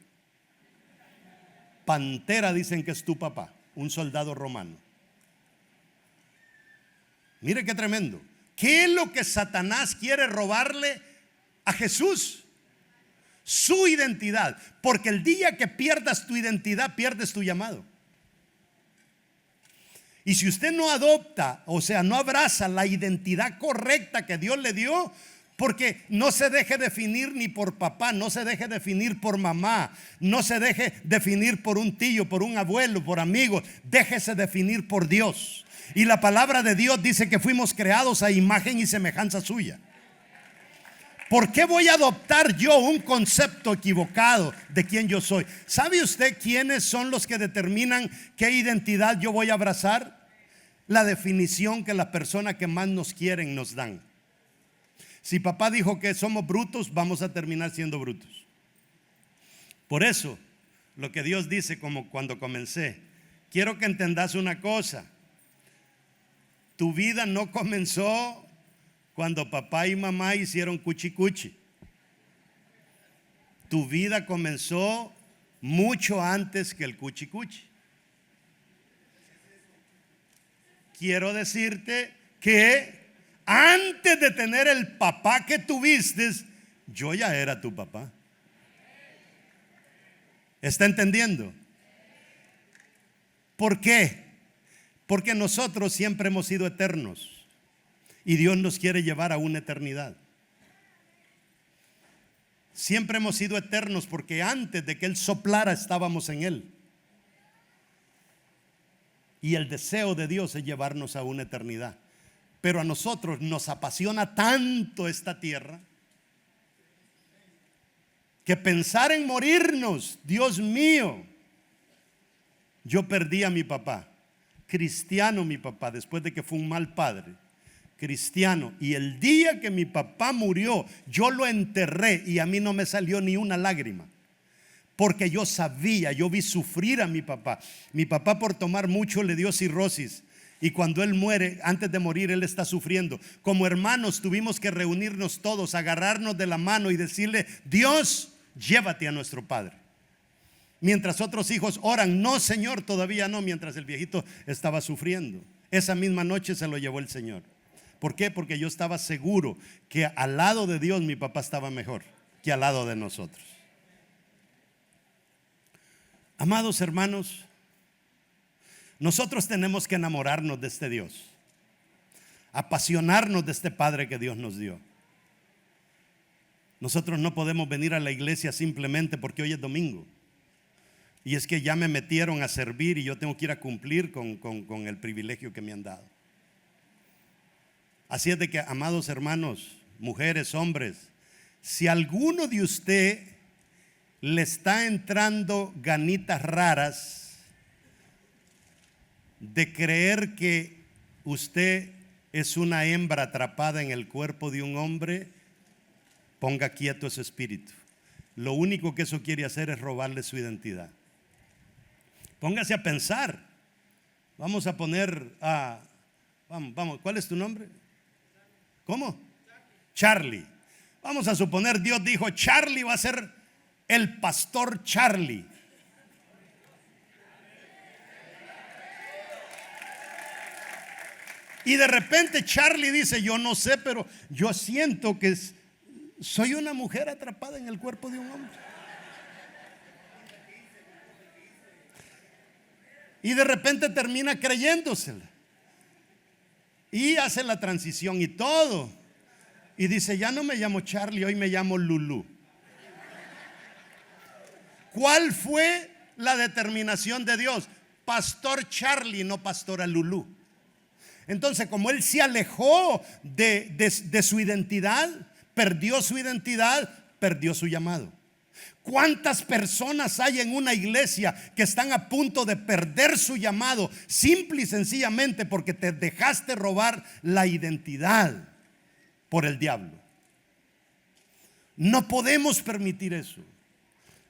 Pantera dicen que es tu papá, un soldado romano. Mire qué tremendo. ¿Qué es lo que Satanás quiere robarle a Jesús? Su identidad. Porque el día que pierdas tu identidad, pierdes tu llamado. Y si usted no adopta, o sea, no abraza la identidad correcta que Dios le dio, porque no se deje definir ni por papá, no se deje definir por mamá, no se deje definir por un tío, por un abuelo, por amigos, déjese definir por Dios. Y la palabra de Dios dice que fuimos creados a imagen y semejanza suya. ¿Por qué voy a adoptar yo un concepto equivocado de quién yo soy? ¿Sabe usted quiénes son los que determinan qué identidad yo voy a abrazar? La definición que las personas que más nos quieren nos dan. Si papá dijo que somos brutos, vamos a terminar siendo brutos. Por eso, lo que Dios dice, como cuando comencé, quiero que entendas una cosa. Tu vida no comenzó cuando papá y mamá hicieron cuchi cuchi. Tu vida comenzó mucho antes que el cuchi cuchi. Quiero decirte que antes de tener el papá que tuviste, yo ya era tu papá. ¿Está entendiendo? ¿Por qué? Porque nosotros siempre hemos sido eternos y Dios nos quiere llevar a una eternidad. Siempre hemos sido eternos porque antes de que Él soplara estábamos en Él. Y el deseo de Dios es llevarnos a una eternidad. Pero a nosotros nos apasiona tanto esta tierra que pensar en morirnos, Dios mío. Yo perdí a mi papá, cristiano mi papá, después de que fue un mal padre, cristiano. Y el día que mi papá murió, yo lo enterré y a mí no me salió ni una lágrima. Porque yo sabía, yo vi sufrir a mi papá. Mi papá por tomar mucho le dio cirrosis. Y cuando él muere, antes de morir, él está sufriendo. Como hermanos tuvimos que reunirnos todos, agarrarnos de la mano y decirle: Dios, llévate a nuestro padre. Mientras otros hijos oran: no, Señor, todavía no. Mientras el viejito estaba sufriendo. Esa misma noche se lo llevó el Señor. ¿Por qué? Porque yo estaba seguro que al lado de Dios mi papá estaba mejor que al lado de nosotros. Amados hermanos, nosotros tenemos que enamorarnos de este Dios, apasionarnos de este Padre que Dios nos dio. Nosotros no podemos venir a la iglesia simplemente porque hoy es domingo y es que ya me metieron a servir y yo tengo que ir a cumplir con el privilegio que me han dado. Así es de que, amados hermanos, mujeres, hombres, si alguno de usted le está entrando ganitas raras de creer que usted es una hembra atrapada en el cuerpo de un hombre, ponga quieto ese espíritu. Lo único que eso quiere hacer es robarle su identidad. Póngase a pensar. Vamos a poner vamos, ¿cuál es tu nombre? ¿Cómo? Charlie. Vamos a suponer Dios dijo: Charlie va a ser el pastor Charlie. Y de repente Charlie dice, yo no sé, pero yo siento que soy una mujer atrapada en el cuerpo de un hombre. Y de repente termina creyéndosela. Y hace la transición y todo. Y dice, ya no me llamo Charlie, hoy me llamo Lulú. ¿Cuál fue la determinación de Dios? Pastor Charlie, no pastora Lulú. Entonces, como él se alejó de su identidad, perdió su identidad, perdió su llamado. ¿Cuántas personas hay en una iglesia que están a punto de perder su llamado simple y sencillamente porque te dejaste robar la identidad por el diablo? No podemos permitir eso.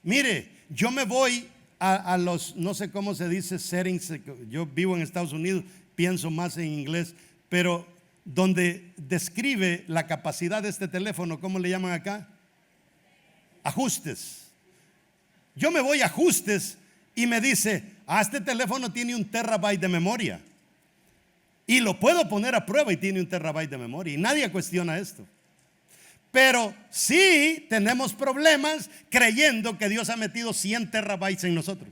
Mire, yo me voy a los, no sé cómo se dice, settings. Yo vivo en Estados Unidos, pienso más en inglés, pero donde describe la capacidad de este teléfono, ¿cómo le llaman acá? Ajustes. Yo me voy a ajustes y me dice, este teléfono tiene 1 terabyte de memoria. Y lo puedo poner a prueba y tiene 1 terabyte de memoria. Y nadie cuestiona esto. Pero sí tenemos problemas creyendo que Dios ha metido 100 terabytes en nosotros.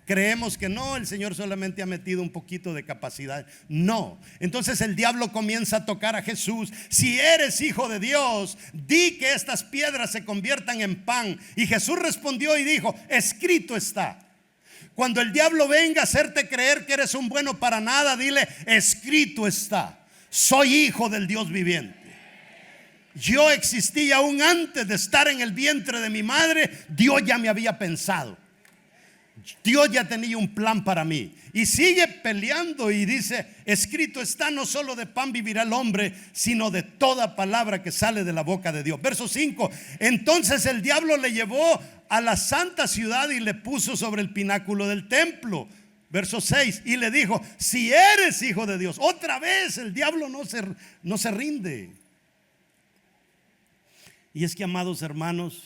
Creemos que no, el Señor solamente ha metido un poquito de capacidad. No. Entonces el diablo comienza a tocar a Jesús. Si eres hijo de Dios, di que estas piedras se conviertan en pan. Y Jesús respondió y dijo, escrito está. Cuando el diablo venga a hacerte creer que eres un bueno para nada, dile, escrito está. Soy hijo del Dios viviente. Yo existí aún antes de estar en el vientre de mi madre. Dios ya me había pensado. Dios ya tenía un plan para mí. Y sigue peleando y dice, escrito está, no solo de pan vivirá el hombre, sino de toda palabra que sale de la boca de Dios. Verso 5. Entonces el diablo le llevó a la santa ciudad y le puso sobre el pináculo del templo. Verso 6. Y le dijo, si eres hijo de Dios. Otra vez el diablo no se rinde. Y es que, amados hermanos,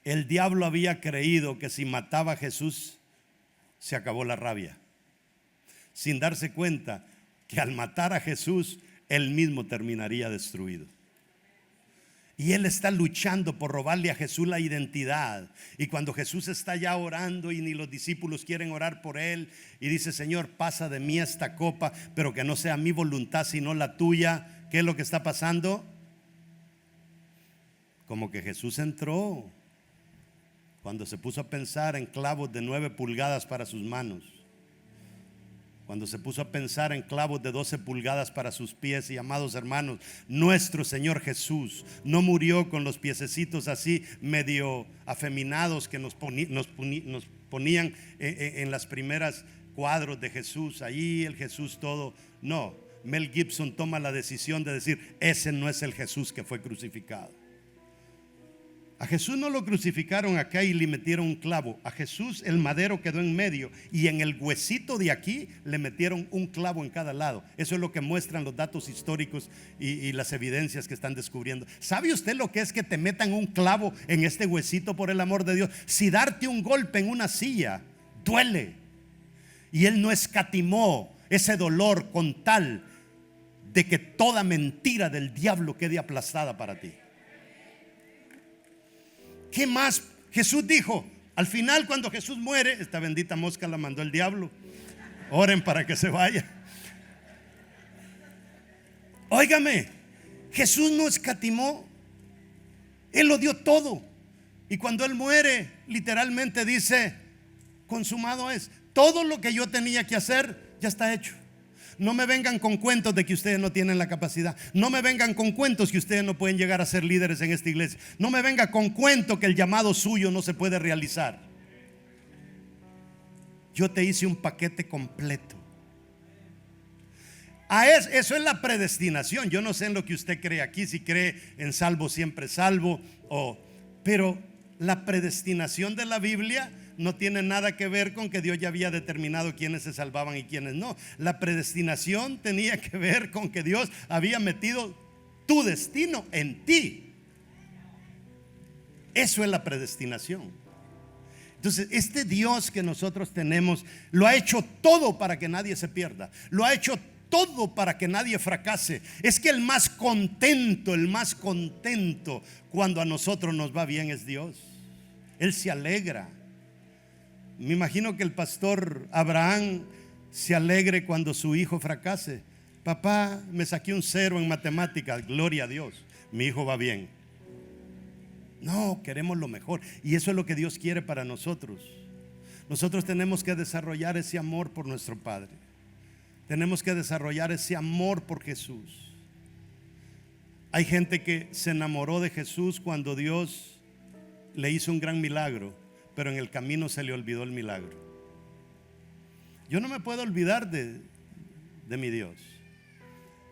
el diablo había creído que si mataba a Jesús se acabó la rabia, sin darse cuenta que al matar a Jesús él mismo terminaría destruido. Y él está luchando por robarle a Jesús la identidad. Y cuando Jesús está ya orando y ni los discípulos quieren orar por él, y dice, Señor, pasa de mí esta copa, pero que no sea mi voluntad sino la tuya. ¿Qué es lo que está pasando? Como que Jesús entró cuando se puso a pensar en clavos de 9 pulgadas para sus manos, cuando se puso a pensar en clavos de 12 pulgadas para sus pies. Y amados hermanos, nuestro Señor Jesús no murió con los piececitos así medio afeminados que nos ponían en las primeras cuadros de Jesús, ahí el Jesús todo. No, Mel Gibson toma la decisión de decir, ese no es el Jesús que fue crucificado. A Jesús no lo crucificaron acá y le metieron un clavo. A Jesús el madero quedó en medio y en el huesito de aquí le metieron un clavo en cada lado. Eso es lo que muestran los datos históricos y las evidencias que están descubriendo. ¿Sabe usted lo que es que te metan un clavo en este huesito, por el amor de Dios? Si darte un golpe en una silla duele. Y él no escatimó ese dolor con tal de que toda mentira del diablo quede aplastada para ti. ¿Qué más? Jesús dijo, al final cuando Jesús muere, esta bendita mosca la mandó el diablo. Oren para que se vaya. Óigame, Jesús no escatimó. Él lo dio todo. Y cuando Él muere, literalmente dice, consumado es. Todo lo que yo tenía que hacer ya está hecho. No me vengan con cuentos de que ustedes no tienen la capacidad. No me vengan con cuentos que ustedes no pueden llegar a ser líderes en esta iglesia. No me venga con cuento que el llamado suyo no se puede realizar. Yo te hice un paquete completo. Eso es la predestinación. Yo no sé en lo que usted cree aquí, si cree en salvo siempre salvo, pero la predestinación de la Biblia no tiene nada que ver con que Dios ya había determinado quiénes se salvaban y quiénes no. La predestinación tenía que ver con que Dios había metido tu destino en ti. Eso es la predestinación. Entonces, este Dios que nosotros tenemos lo ha hecho todo para que nadie se pierda. Lo ha hecho todo para que nadie fracase. Es que el más contento cuando a nosotros nos va bien es Dios. Él se alegra. Me imagino que el pastor Abraham se alegre cuando su hijo fracase. Papá, me saqué un 0 en matemáticas, gloria a Dios, mi hijo va bien. No, queremos lo mejor. Y eso es lo que Dios quiere para nosotros. Nosotros tenemos que desarrollar ese amor por nuestro Padre. Tenemos que desarrollar ese amor por Jesús. Hay gente que se enamoró de Jesús cuando Dios le hizo un gran milagro, pero en el camino se le olvidó el milagro. Yo no me puedo olvidar de mi Dios.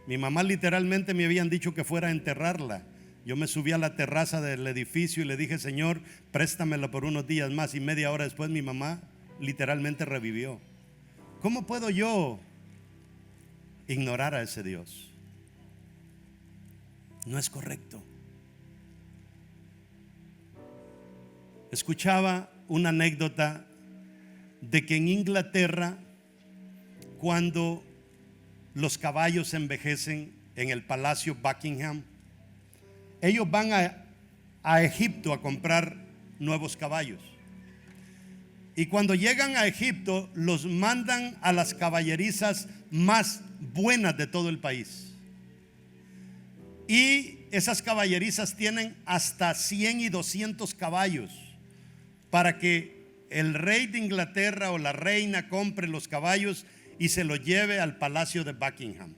Mi mamá literalmente me habían dicho que fuera a enterrarla. Yo me subí a la terraza del edificio y le dije: Señor, préstamela por unos días más. Y media hora después mi mamá literalmente revivió. ¿Cómo puedo yo ignorar a ese Dios? No es correcto. Escuchaba una anécdota de que en Inglaterra, cuando los caballos envejecen en el Palacio Buckingham, ellos van a Egipto a comprar nuevos caballos. Y cuando llegan a Egipto, los mandan a las caballerizas más buenas de todo el país. Y esas caballerizas tienen hasta 100 y 200 caballos para que el rey de Inglaterra o la reina compre los caballos y se los lleve al palacio de Buckingham.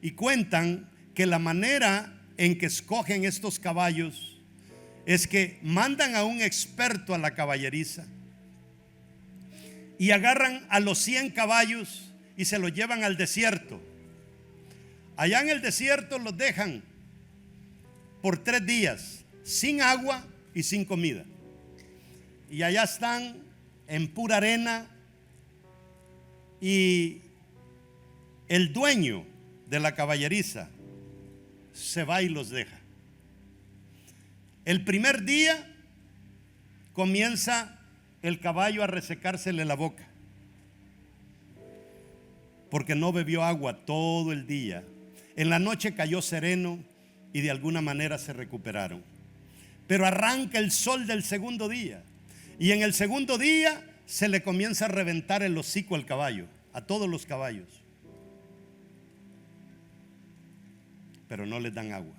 Y cuentan que la manera en que escogen estos caballos es que mandan a un experto a la caballeriza y agarran a los 100 caballos y se los llevan al desierto. Allá en el desierto los dejan por 3 días sin agua y sin comida. Y allá están en pura arena, y el dueño de la caballeriza se va y los deja. El primer día comienza el caballo a resecársele la boca porque no bebió agua todo el día. En la noche cayó sereno y de alguna manera se recuperaron. Pero arranca el sol del segundo día, y en el segundo día se le comienza a reventar el hocico al caballo, a todos los caballos. Pero no les dan agua.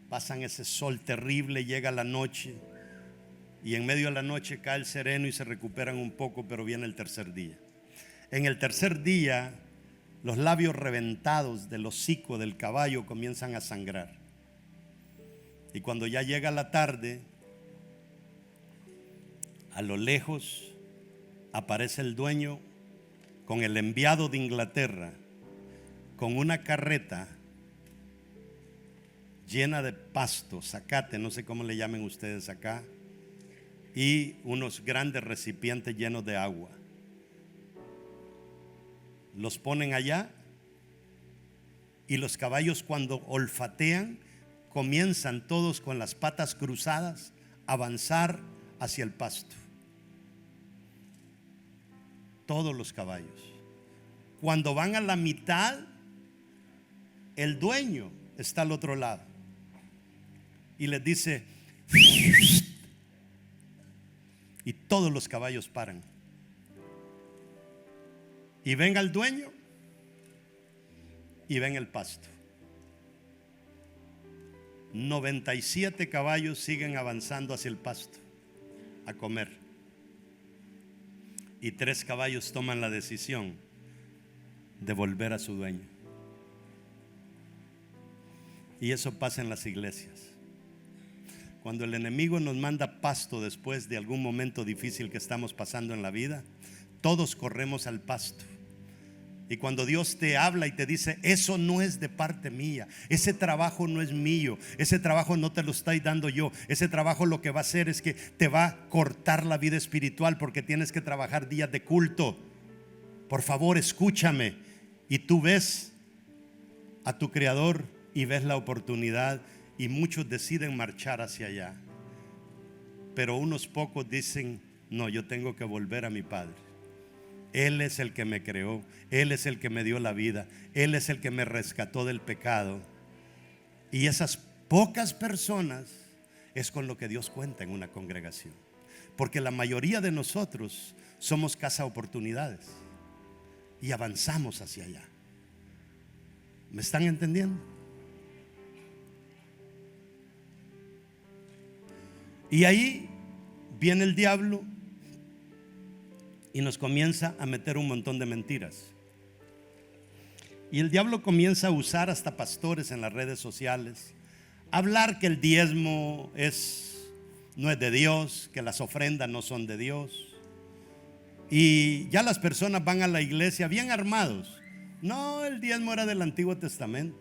Pasan ese sol terrible, llega la noche, y en medio de la noche cae el sereno y se recuperan un poco, pero viene el tercer día. En el tercer día, los labios reventados del hocico del caballo comienzan a sangrar. Y cuando ya llega la tarde, a lo lejos aparece el dueño con el enviado de Inglaterra, con una carreta llena de pasto, zacate, no sé cómo le llamen ustedes acá, y unos grandes recipientes llenos de agua. Los ponen allá, y los caballos, cuando olfatean, comienzan todos con las patas cruzadas a avanzar hacia el pasto. Todos los caballos. Cuando van a la mitad, el dueño está al otro lado y les dice, y todos los caballos paran y ven al dueño y ven el pasto. 97 caballos siguen avanzando hacia el pasto a comer, y 3 caballos toman la decisión de volver a su dueño. Y eso pasa en las iglesias. Cuando el enemigo nos manda pasto después de algún momento difícil que estamos pasando en la vida, todos corremos al pasto. Y cuando Dios te habla y te dice, eso no es de parte mía, ese trabajo no es mío, ese trabajo no te lo estoy dando yo, ese trabajo lo que va a hacer es que te va a cortar la vida espiritual porque tienes que trabajar días de culto. Por favor, escúchame. Y tú ves a tu Creador y ves la oportunidad, y muchos deciden marchar hacia allá, pero unos pocos dicen, no, yo tengo que volver a mi Padre. Él es el que me creó, Él es el que me dio la vida, Él es el que me rescató del pecado. Y esas pocas personas es con lo que Dios cuenta en una congregación. Porque la mayoría de nosotros somos casa oportunidades y avanzamos hacia allá. ¿Me están entendiendo? Y ahí viene el diablo y nos comienza a meter un montón de mentiras. Y el diablo comienza a usar hasta pastores en las redes sociales, hablar que el diezmo no es de Dios, que las ofrendas no son de Dios. Y ya las personas van a la iglesia bien armados. No, el diezmo era del Antiguo Testamento.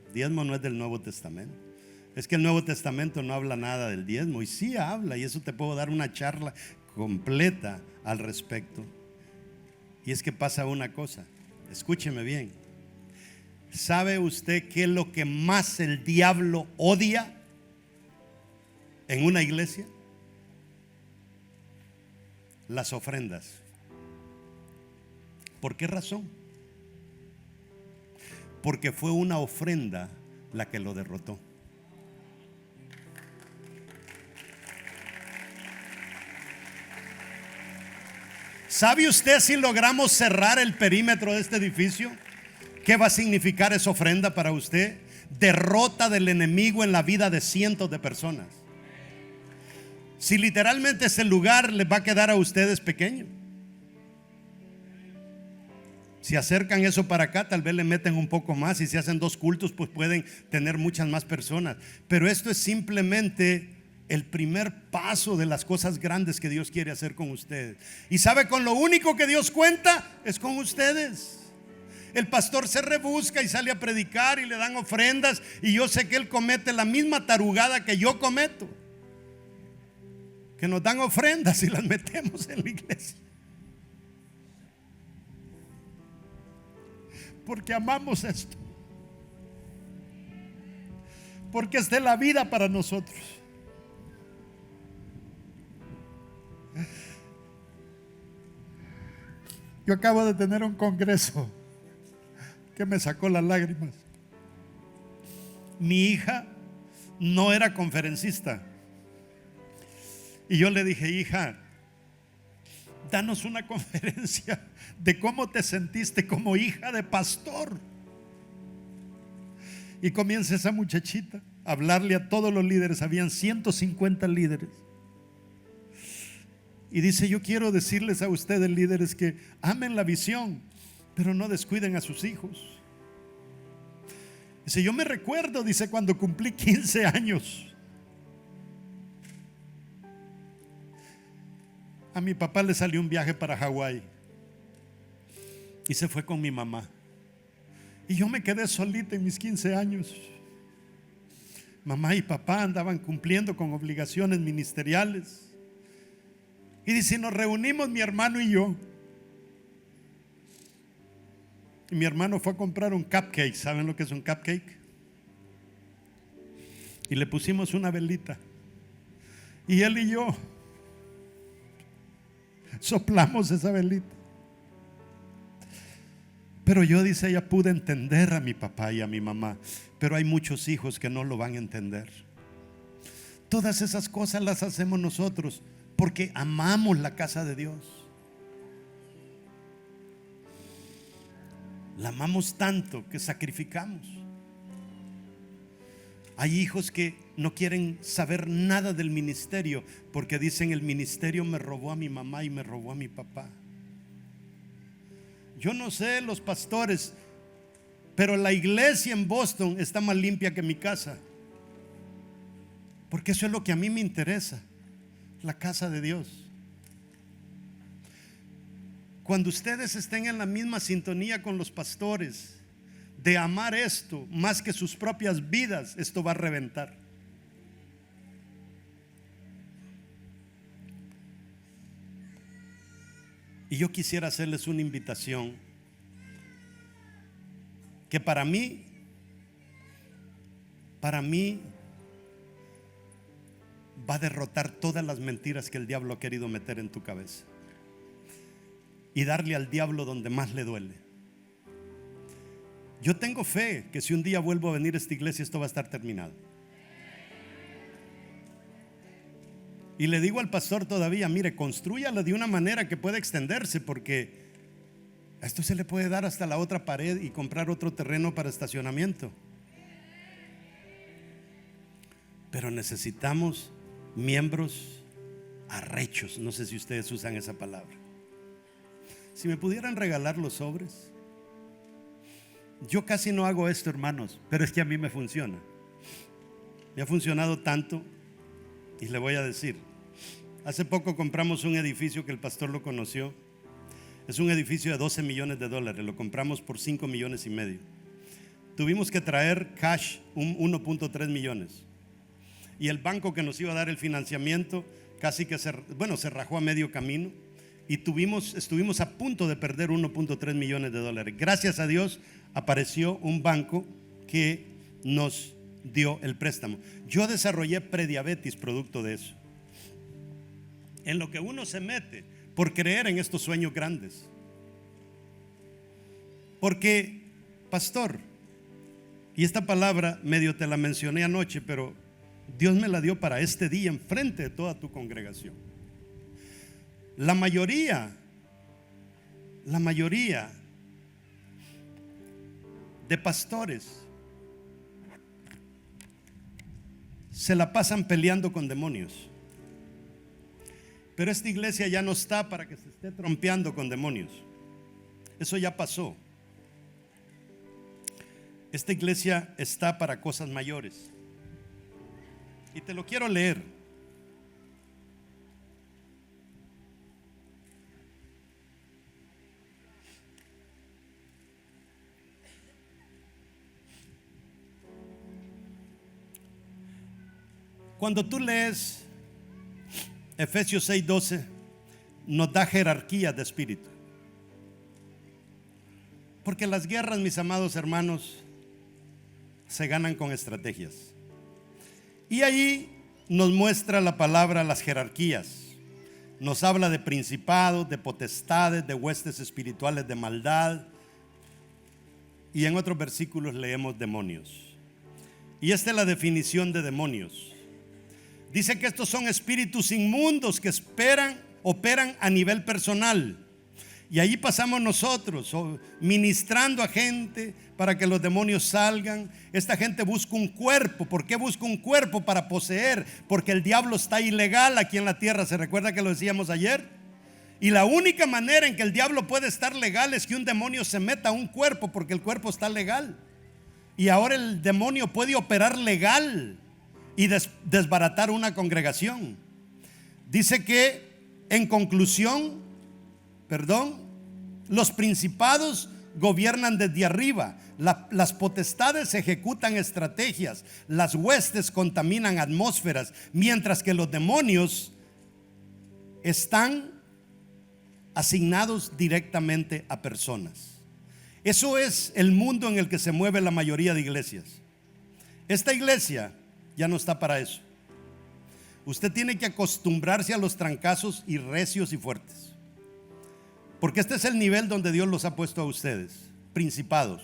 El diezmo no es del Nuevo Testamento. Es que el Nuevo Testamento no habla nada del diezmo. Y sí habla, y eso te puedo dar una charla completa al respecto. Y es que pasa una cosa, escúcheme bien. ¿Sabe usted qué es lo que más el diablo odia en una iglesia? Las ofrendas. ¿Por qué razón? Porque fue una ofrenda la que lo derrotó. ¿Sabe usted si logramos cerrar el perímetro de este edificio? ¿Qué va a significar esa ofrenda para usted? Derrota del enemigo en la vida de cientos de personas. Si literalmente ese lugar les va a quedar a ustedes pequeño. Si acercan eso para acá, tal vez le meten un poco más. Y si hacen 2 cultos, pues pueden tener muchas más personas. Pero esto es simplemente el primer paso de las cosas grandes que Dios quiere hacer con ustedes. Y sabe, con lo único que Dios cuenta es con ustedes. El pastor se rebusca y sale a predicar y le dan ofrendas, y yo sé que él comete la misma tarugada que yo cometo, que nos dan ofrendas y las metemos en la iglesia porque amamos esto, porque es de la vida para nosotros. Yo acabo de tener un congreso que me sacó las lágrimas. Mi hija no era conferencista y yo le dije: hija, danos una conferencia de cómo te sentiste como hija de pastor. Y comienza esa muchachita a hablarle a todos los líderes. Habían 150 líderes. Y dice: yo quiero decirles a ustedes, líderes, que amen la visión, pero no descuiden a sus hijos. Dice: yo me recuerdo, dice, cuando cumplí 15 años, a mi papá le salió un viaje para Hawái y se fue con mi mamá. Y yo me quedé solita en mis 15 años. Mamá y papá andaban cumpliendo con obligaciones ministeriales. Y dice: nos reunimos mi hermano y yo. Y mi hermano fue a comprar un cupcake. ¿Saben lo que es un cupcake? Y le pusimos una velita. Y él y yo soplamos esa velita. Pero yo, dice ella, pude entender a mi papá y a mi mamá. Pero hay muchos hijos que no lo van a entender. Todas esas cosas las hacemos nosotros porque amamos la casa de Dios. La amamos tanto que sacrificamos. Hay hijos que no quieren saber nada del ministerio porque dicen: el ministerio me robó a mi mamá y me robó a mi papá. Yo no sé los pastores, pero la iglesia en Boston está más limpia que mi casa, porque eso es lo que a mí me interesa, la casa de Dios. Cuando ustedes estén en la misma sintonía con los pastores de amar esto más que sus propias vidas, esto va a reventar. Y yo quisiera hacerles una invitación que para mí va a derrotar todas las mentiras que el diablo ha querido meter en tu cabeza. y darle al diablo donde más le duele. Yo tengo fe que si un día vuelvo a venir a esta iglesia, esto va a estar terminado. Y le digo al pastor todavía, mire, constrúyalo de una manera que pueda extenderse, porque a esto se le puede dar hasta la otra pared y comprar otro terreno para estacionamiento. Pero necesitamos miembros arrechos. No sé si ustedes usan esa palabra. Si me pudieran regalar los sobres. Yo casi no hago esto, hermanos, pero es que a mí me funciona. Me ha funcionado tanto, y le voy a decir. Hace poco compramos un edificio que el pastor lo conoció. Es un edificio de 12 millones de dólares. Lo compramos por 5 millones y medio. Tuvimos que traer cash 1.3 millones. Y el banco que nos iba a dar el financiamiento casi que se rajó a medio camino. Y estuvimos a punto de perder 1.3 millones de dólares. Gracias a Dios apareció un banco que nos dio el préstamo. Yo desarrollé prediabetes producto de eso. En lo que uno se mete por creer en estos sueños grandes. Porque, pastor, y esta palabra medio te la mencioné anoche, pero Dios me la dio para este día enfrente de toda tu congregación. La mayoría de pastores se la pasan peleando con demonios. Pero esta iglesia ya no está para que se esté trompeando con demonios. Eso ya pasó. Esta iglesia está para cosas mayores. Y te lo quiero leer. Cuando tú lees Efesios 6:12, nos da jerarquía de espíritu. Porque las guerras, mis amados hermanos, se ganan con estrategias. Y ahí nos muestra la palabra las jerarquías. Nos habla de principados, de potestades, de huestes espirituales de maldad. Y en otros versículos leemos demonios. Y esta es la definición de demonios. Dice que estos son espíritus inmundos que operan a nivel personal. Y allí pasamos nosotros ministrando a gente para que los demonios salgan. Esta gente busca un cuerpo. ¿Por qué busca un cuerpo? Para poseer. Porque el diablo está ilegal aquí en la tierra. ¿Se recuerda que lo decíamos ayer? Y la única manera en que el diablo puede estar legal es que un demonio se meta a un cuerpo, porque el cuerpo está legal. Y ahora el demonio puede operar legal y desbaratar una congregación. Dice que en conclusión, los principados gobiernan desde arriba, las potestades ejecutan estrategias, las huestes contaminan atmósferas, mientras que los demonios están asignados directamente a personas. Eso es el mundo en el que se mueve la mayoría de iglesias. Esta iglesia ya no está para eso. Usted tiene que acostumbrarse a los trancazos y recios y fuertes, porque este es el nivel donde Dios los ha puesto a ustedes, principados.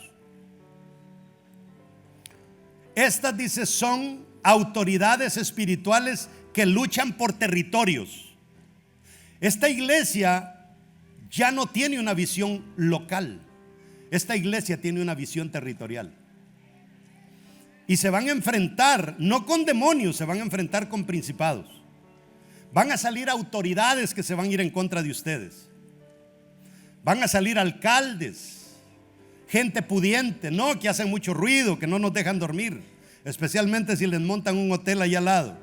Estas, dice, son autoridades espirituales que luchan por territorios. Esta iglesia ya no tiene una visión local. Esta iglesia tiene una visión territorial. Y se van a enfrentar, no con demonios, se van a enfrentar con principados. Van a salir autoridades que se van a ir en contra de ustedes. Van a salir alcaldes, gente pudiente, no, que hacen mucho ruido, que no nos dejan dormir, especialmente si les montan un hotel allá al lado.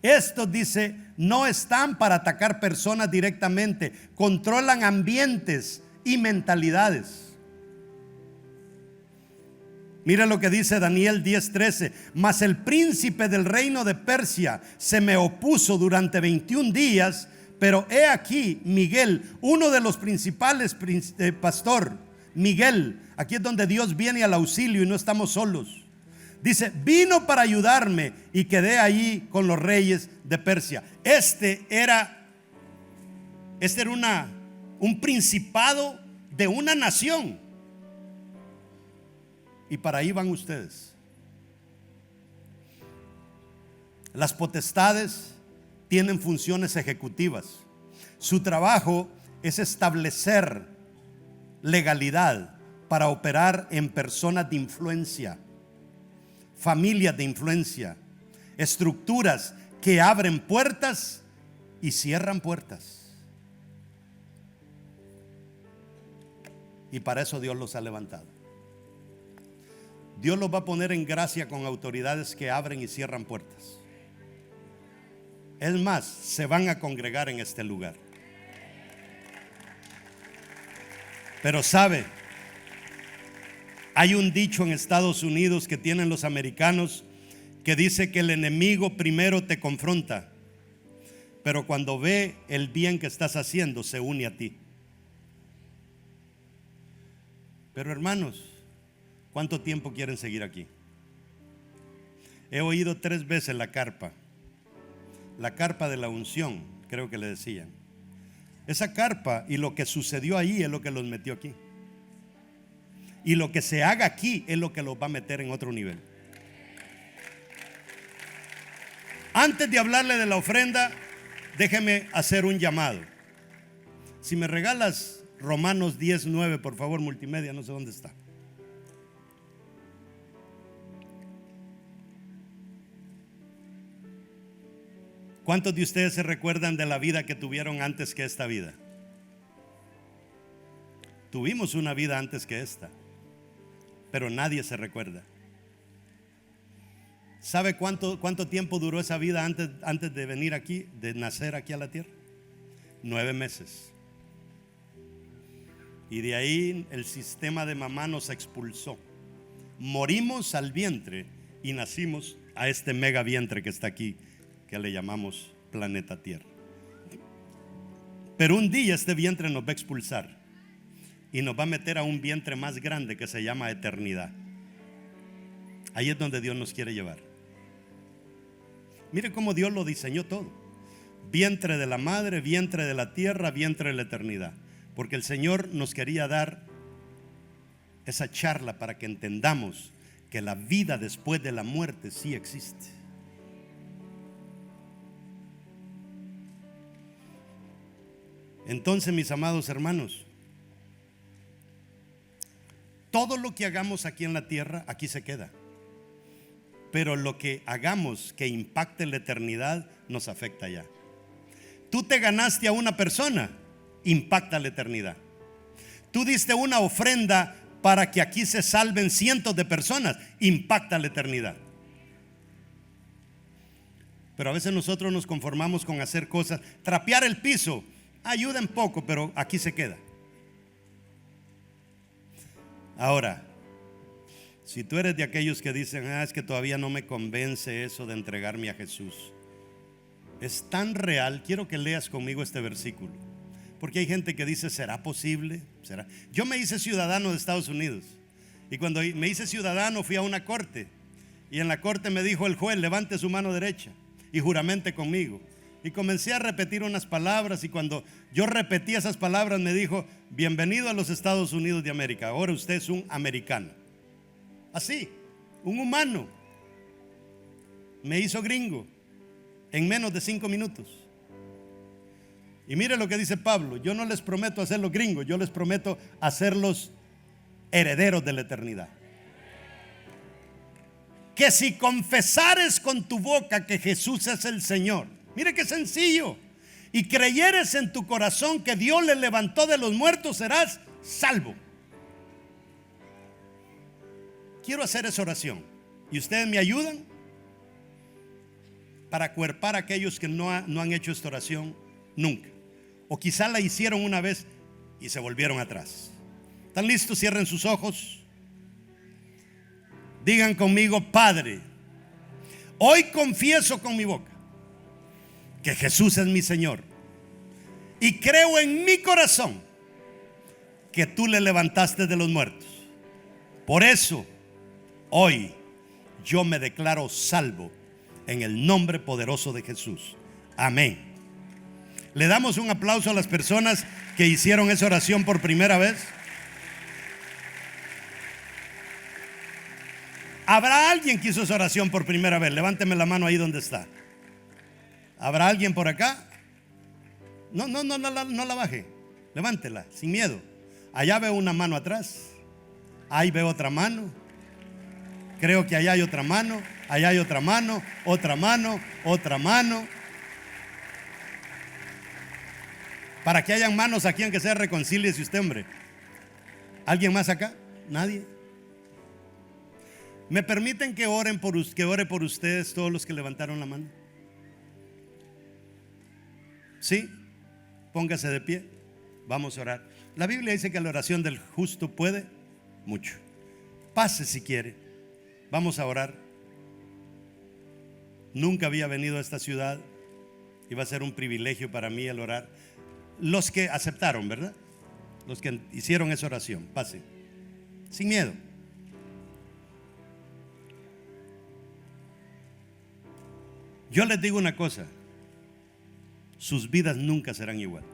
Estos, dice, no están para atacar personas directamente, controlan ambientes y mentalidades. Mira lo que dice Daniel 10:13. Mas el príncipe del reino de Persia se me opuso durante 21 días, pero he aquí Miguel, uno de los principales pastor, Miguel, aquí es donde Dios viene al auxilio y no estamos solos. Dice, vino para ayudarme y quedé allí con los reyes de Persia. Este era un principado de una nación. Y para ahí van ustedes. Las potestades tienen funciones ejecutivas. Su trabajo es establecer legalidad para operar en personas de influencia, familias de influencia, estructuras que abren puertas y cierran puertas. Y para eso Dios los ha levantado. Dios los va a poner en gracia con autoridades que abren y cierran puertas. Es más, se van a congregar en este lugar. Pero sabe, hay un dicho en Estados Unidos que tienen los americanos que dice que el enemigo primero te confronta, pero cuando ve el bien que estás haciendo se une a ti. Pero hermanos, ¿cuánto tiempo quieren seguir aquí? He oído 3 veces la carpa de la unción, creo que le decían. Esa carpa y lo que sucedió ahí es lo que los metió aquí. Y lo que se haga aquí es lo que los va a meter en otro nivel. Antes de hablarle de la ofrenda, déjeme hacer un llamado. Si me regalas Romanos 10:9, por favor, multimedia, no sé dónde está. ¿Cuántos de ustedes se recuerdan de la vida que tuvieron antes que esta vida? Tuvimos una vida antes que esta, pero nadie se recuerda. ¿Sabe cuánto tiempo duró esa vida antes de venir aquí, de nacer aquí a la tierra? 9 meses. Y de ahí el sistema de mamá nos expulsó. Morimos al vientre y nacimos a este mega vientre que está aquí, que le llamamos planeta Tierra. Pero un día este vientre nos va a expulsar y nos va a meter a un vientre más grande que se llama eternidad. Ahí es donde Dios nos quiere llevar. Mire cómo Dios lo diseñó todo: vientre de la madre, vientre de la tierra, vientre de la eternidad. Porque el Señor nos quería dar esa charla para que entendamos que la vida después de la muerte sí existe. Entonces, mis amados hermanos, todo lo que hagamos aquí en la tierra, aquí se queda. Pero lo que hagamos que impacte la eternidad nos afecta ya. Tú te ganaste a una persona, impacta la eternidad. Tú diste una ofrenda para que aquí se salven cientos de personas, impacta la eternidad. Pero a veces nosotros nos conformamos con hacer cosas, trapear el piso, ayuda un poco, pero aquí se queda. Ahora, si tú eres de aquellos que dicen, es que todavía no me convence eso de entregarme a Jesús, es tan real. Quiero que leas conmigo este versículo, porque hay gente que dice, ¿será posible? ¿Será? Yo me hice ciudadano de Estados Unidos, y cuando me hice ciudadano fui a una corte, y en la corte me dijo el juez, levante su mano derecha y juramente conmigo. Y comencé a repetir unas palabras, y cuando yo repetí esas palabras me dijo, bienvenido a los Estados Unidos de América, ahora usted es un americano. Así, un humano. Me hizo gringo en menos de 5 minutos. Y mire lo que dice Pablo: yo no les prometo hacerlos gringos, yo les prometo hacerlos herederos de la eternidad. Que si confesares con tu boca que Jesús es el Señor, mire qué sencillo, y creyeres en tu corazón que Dios le levantó de los muertos, serás salvo. Quiero hacer esa oración y ustedes me ayudan para acuerpar a aquellos que no han hecho esta oración nunca, o quizá la hicieron una vez y se volvieron atrás. ¿Están listos? Cierren sus ojos. Digan conmigo: Padre, hoy confieso con mi boca que Jesús es mi Señor, y creo en mi corazón que tú le levantaste de los muertos. Por eso hoy yo me declaro salvo en el nombre poderoso de Jesús. Amén. ¿Le damos un aplauso a las personas que hicieron esa oración por primera vez? ¿Habrá alguien que hizo esa oración por primera vez? Levánteme la mano ahí donde está. ¿Habrá alguien por acá? No la baje. Levántela, sin miedo. Allá veo una mano atrás. Ahí veo otra mano. Creo que allá hay otra mano. Allá hay otra mano, otra mano, otra mano. Para que hayan manos aquí, aunque sea, reconcíliese usted, hombre. ¿Alguien más acá? ¿Nadie? ¿Me permiten que ore por ustedes todos los que levantaron la mano? ¿Sí? Póngase de pie. Vamos a orar. La Biblia dice que la oración del justo puede mucho. Pase si quiere. Vamos a orar. Nunca había venido a esta ciudad. Iba a ser un privilegio para mí el orar. Los que aceptaron, ¿verdad? Los que hicieron esa oración. Pase. Sin miedo. Yo les digo una cosa: sus vidas nunca serán igual.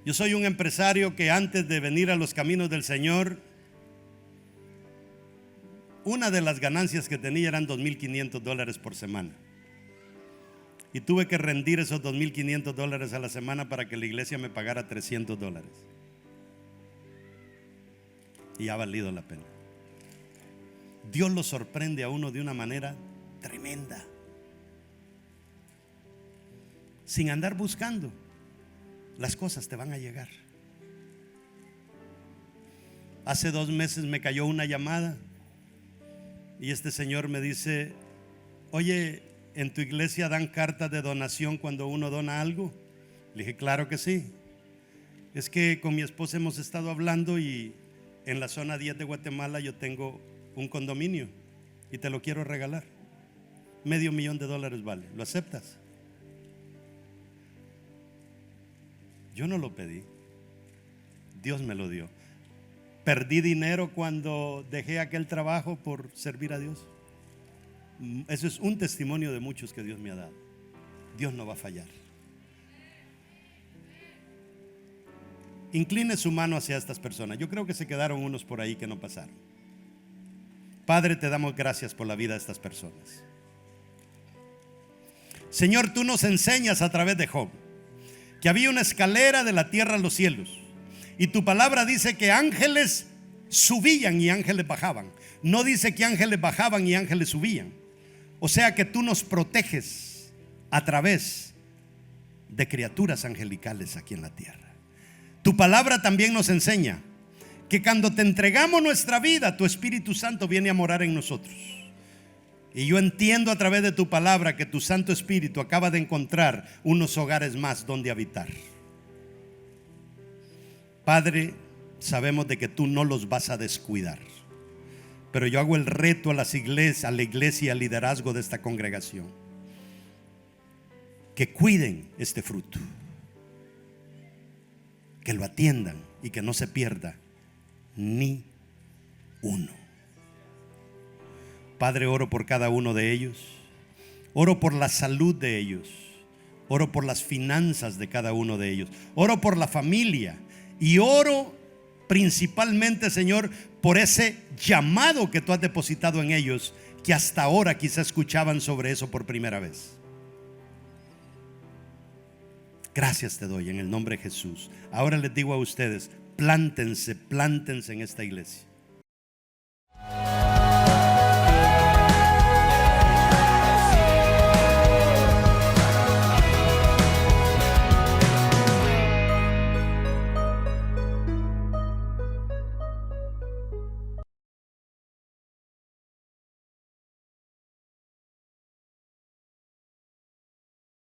Yo soy un empresario que antes de venir a los caminos del Señor, una de las ganancias que tenía eran $2,500 por semana. Y tuve que rendir esos $2,500 a la semana para que la iglesia me pagara $300. Y ha valido la pena. Dios lo sorprende a uno de una manera tremenda, sin andar buscando. Las cosas te van a llegar. Hace 2 meses me cayó una llamada y este señor me dice: oye, ¿en tu iglesia dan cartas de donación cuando uno dona algo? Le dije: claro que sí. Es que con mi esposa hemos estado hablando y en la zona 10 de Guatemala yo tengo un condominio y te lo quiero regalar. $500,000 vale. ¿Lo aceptas? Yo no lo pedí, Dios me lo dio. Perdí dinero cuando dejé aquel trabajo por servir a Dios. Eso es un testimonio de muchos que Dios me ha dado. Dios no va a fallar. Incline su mano hacia estas personas. Yo creo que se quedaron unos por ahí que no pasaron. Padre, te damos gracias por la vida de estas personas. Señor, tú nos enseñas a través de Job que había una escalera de la tierra a los cielos, y tu palabra dice que ángeles subían y ángeles bajaban. No dice que ángeles bajaban y ángeles subían. O sea que tú nos proteges a través de criaturas angelicales aquí en la tierra. Tu palabra también nos enseña que cuando te entregamos nuestra vida, tu Espíritu Santo viene a morar en nosotros. Y yo entiendo a través de tu palabra que tu Santo Espíritu acaba de encontrar unos hogares más donde habitar. Padre, sabemos de que tú no los vas a descuidar, pero yo hago el reto a la iglesia y al liderazgo de esta congregación, que cuiden este fruto, que lo atiendan y que no se pierda ni uno. Padre, oro por cada uno de ellos. Oro por la salud de ellos. Oro por las finanzas de cada uno de ellos. Oro por la familia. Y oro principalmente, Señor, por ese llamado que tú has depositado en ellos, que hasta ahora quizá escuchaban sobre eso por primera vez. Gracias te doy en el nombre de Jesús. Ahora les digo a ustedes: plántense en esta iglesia.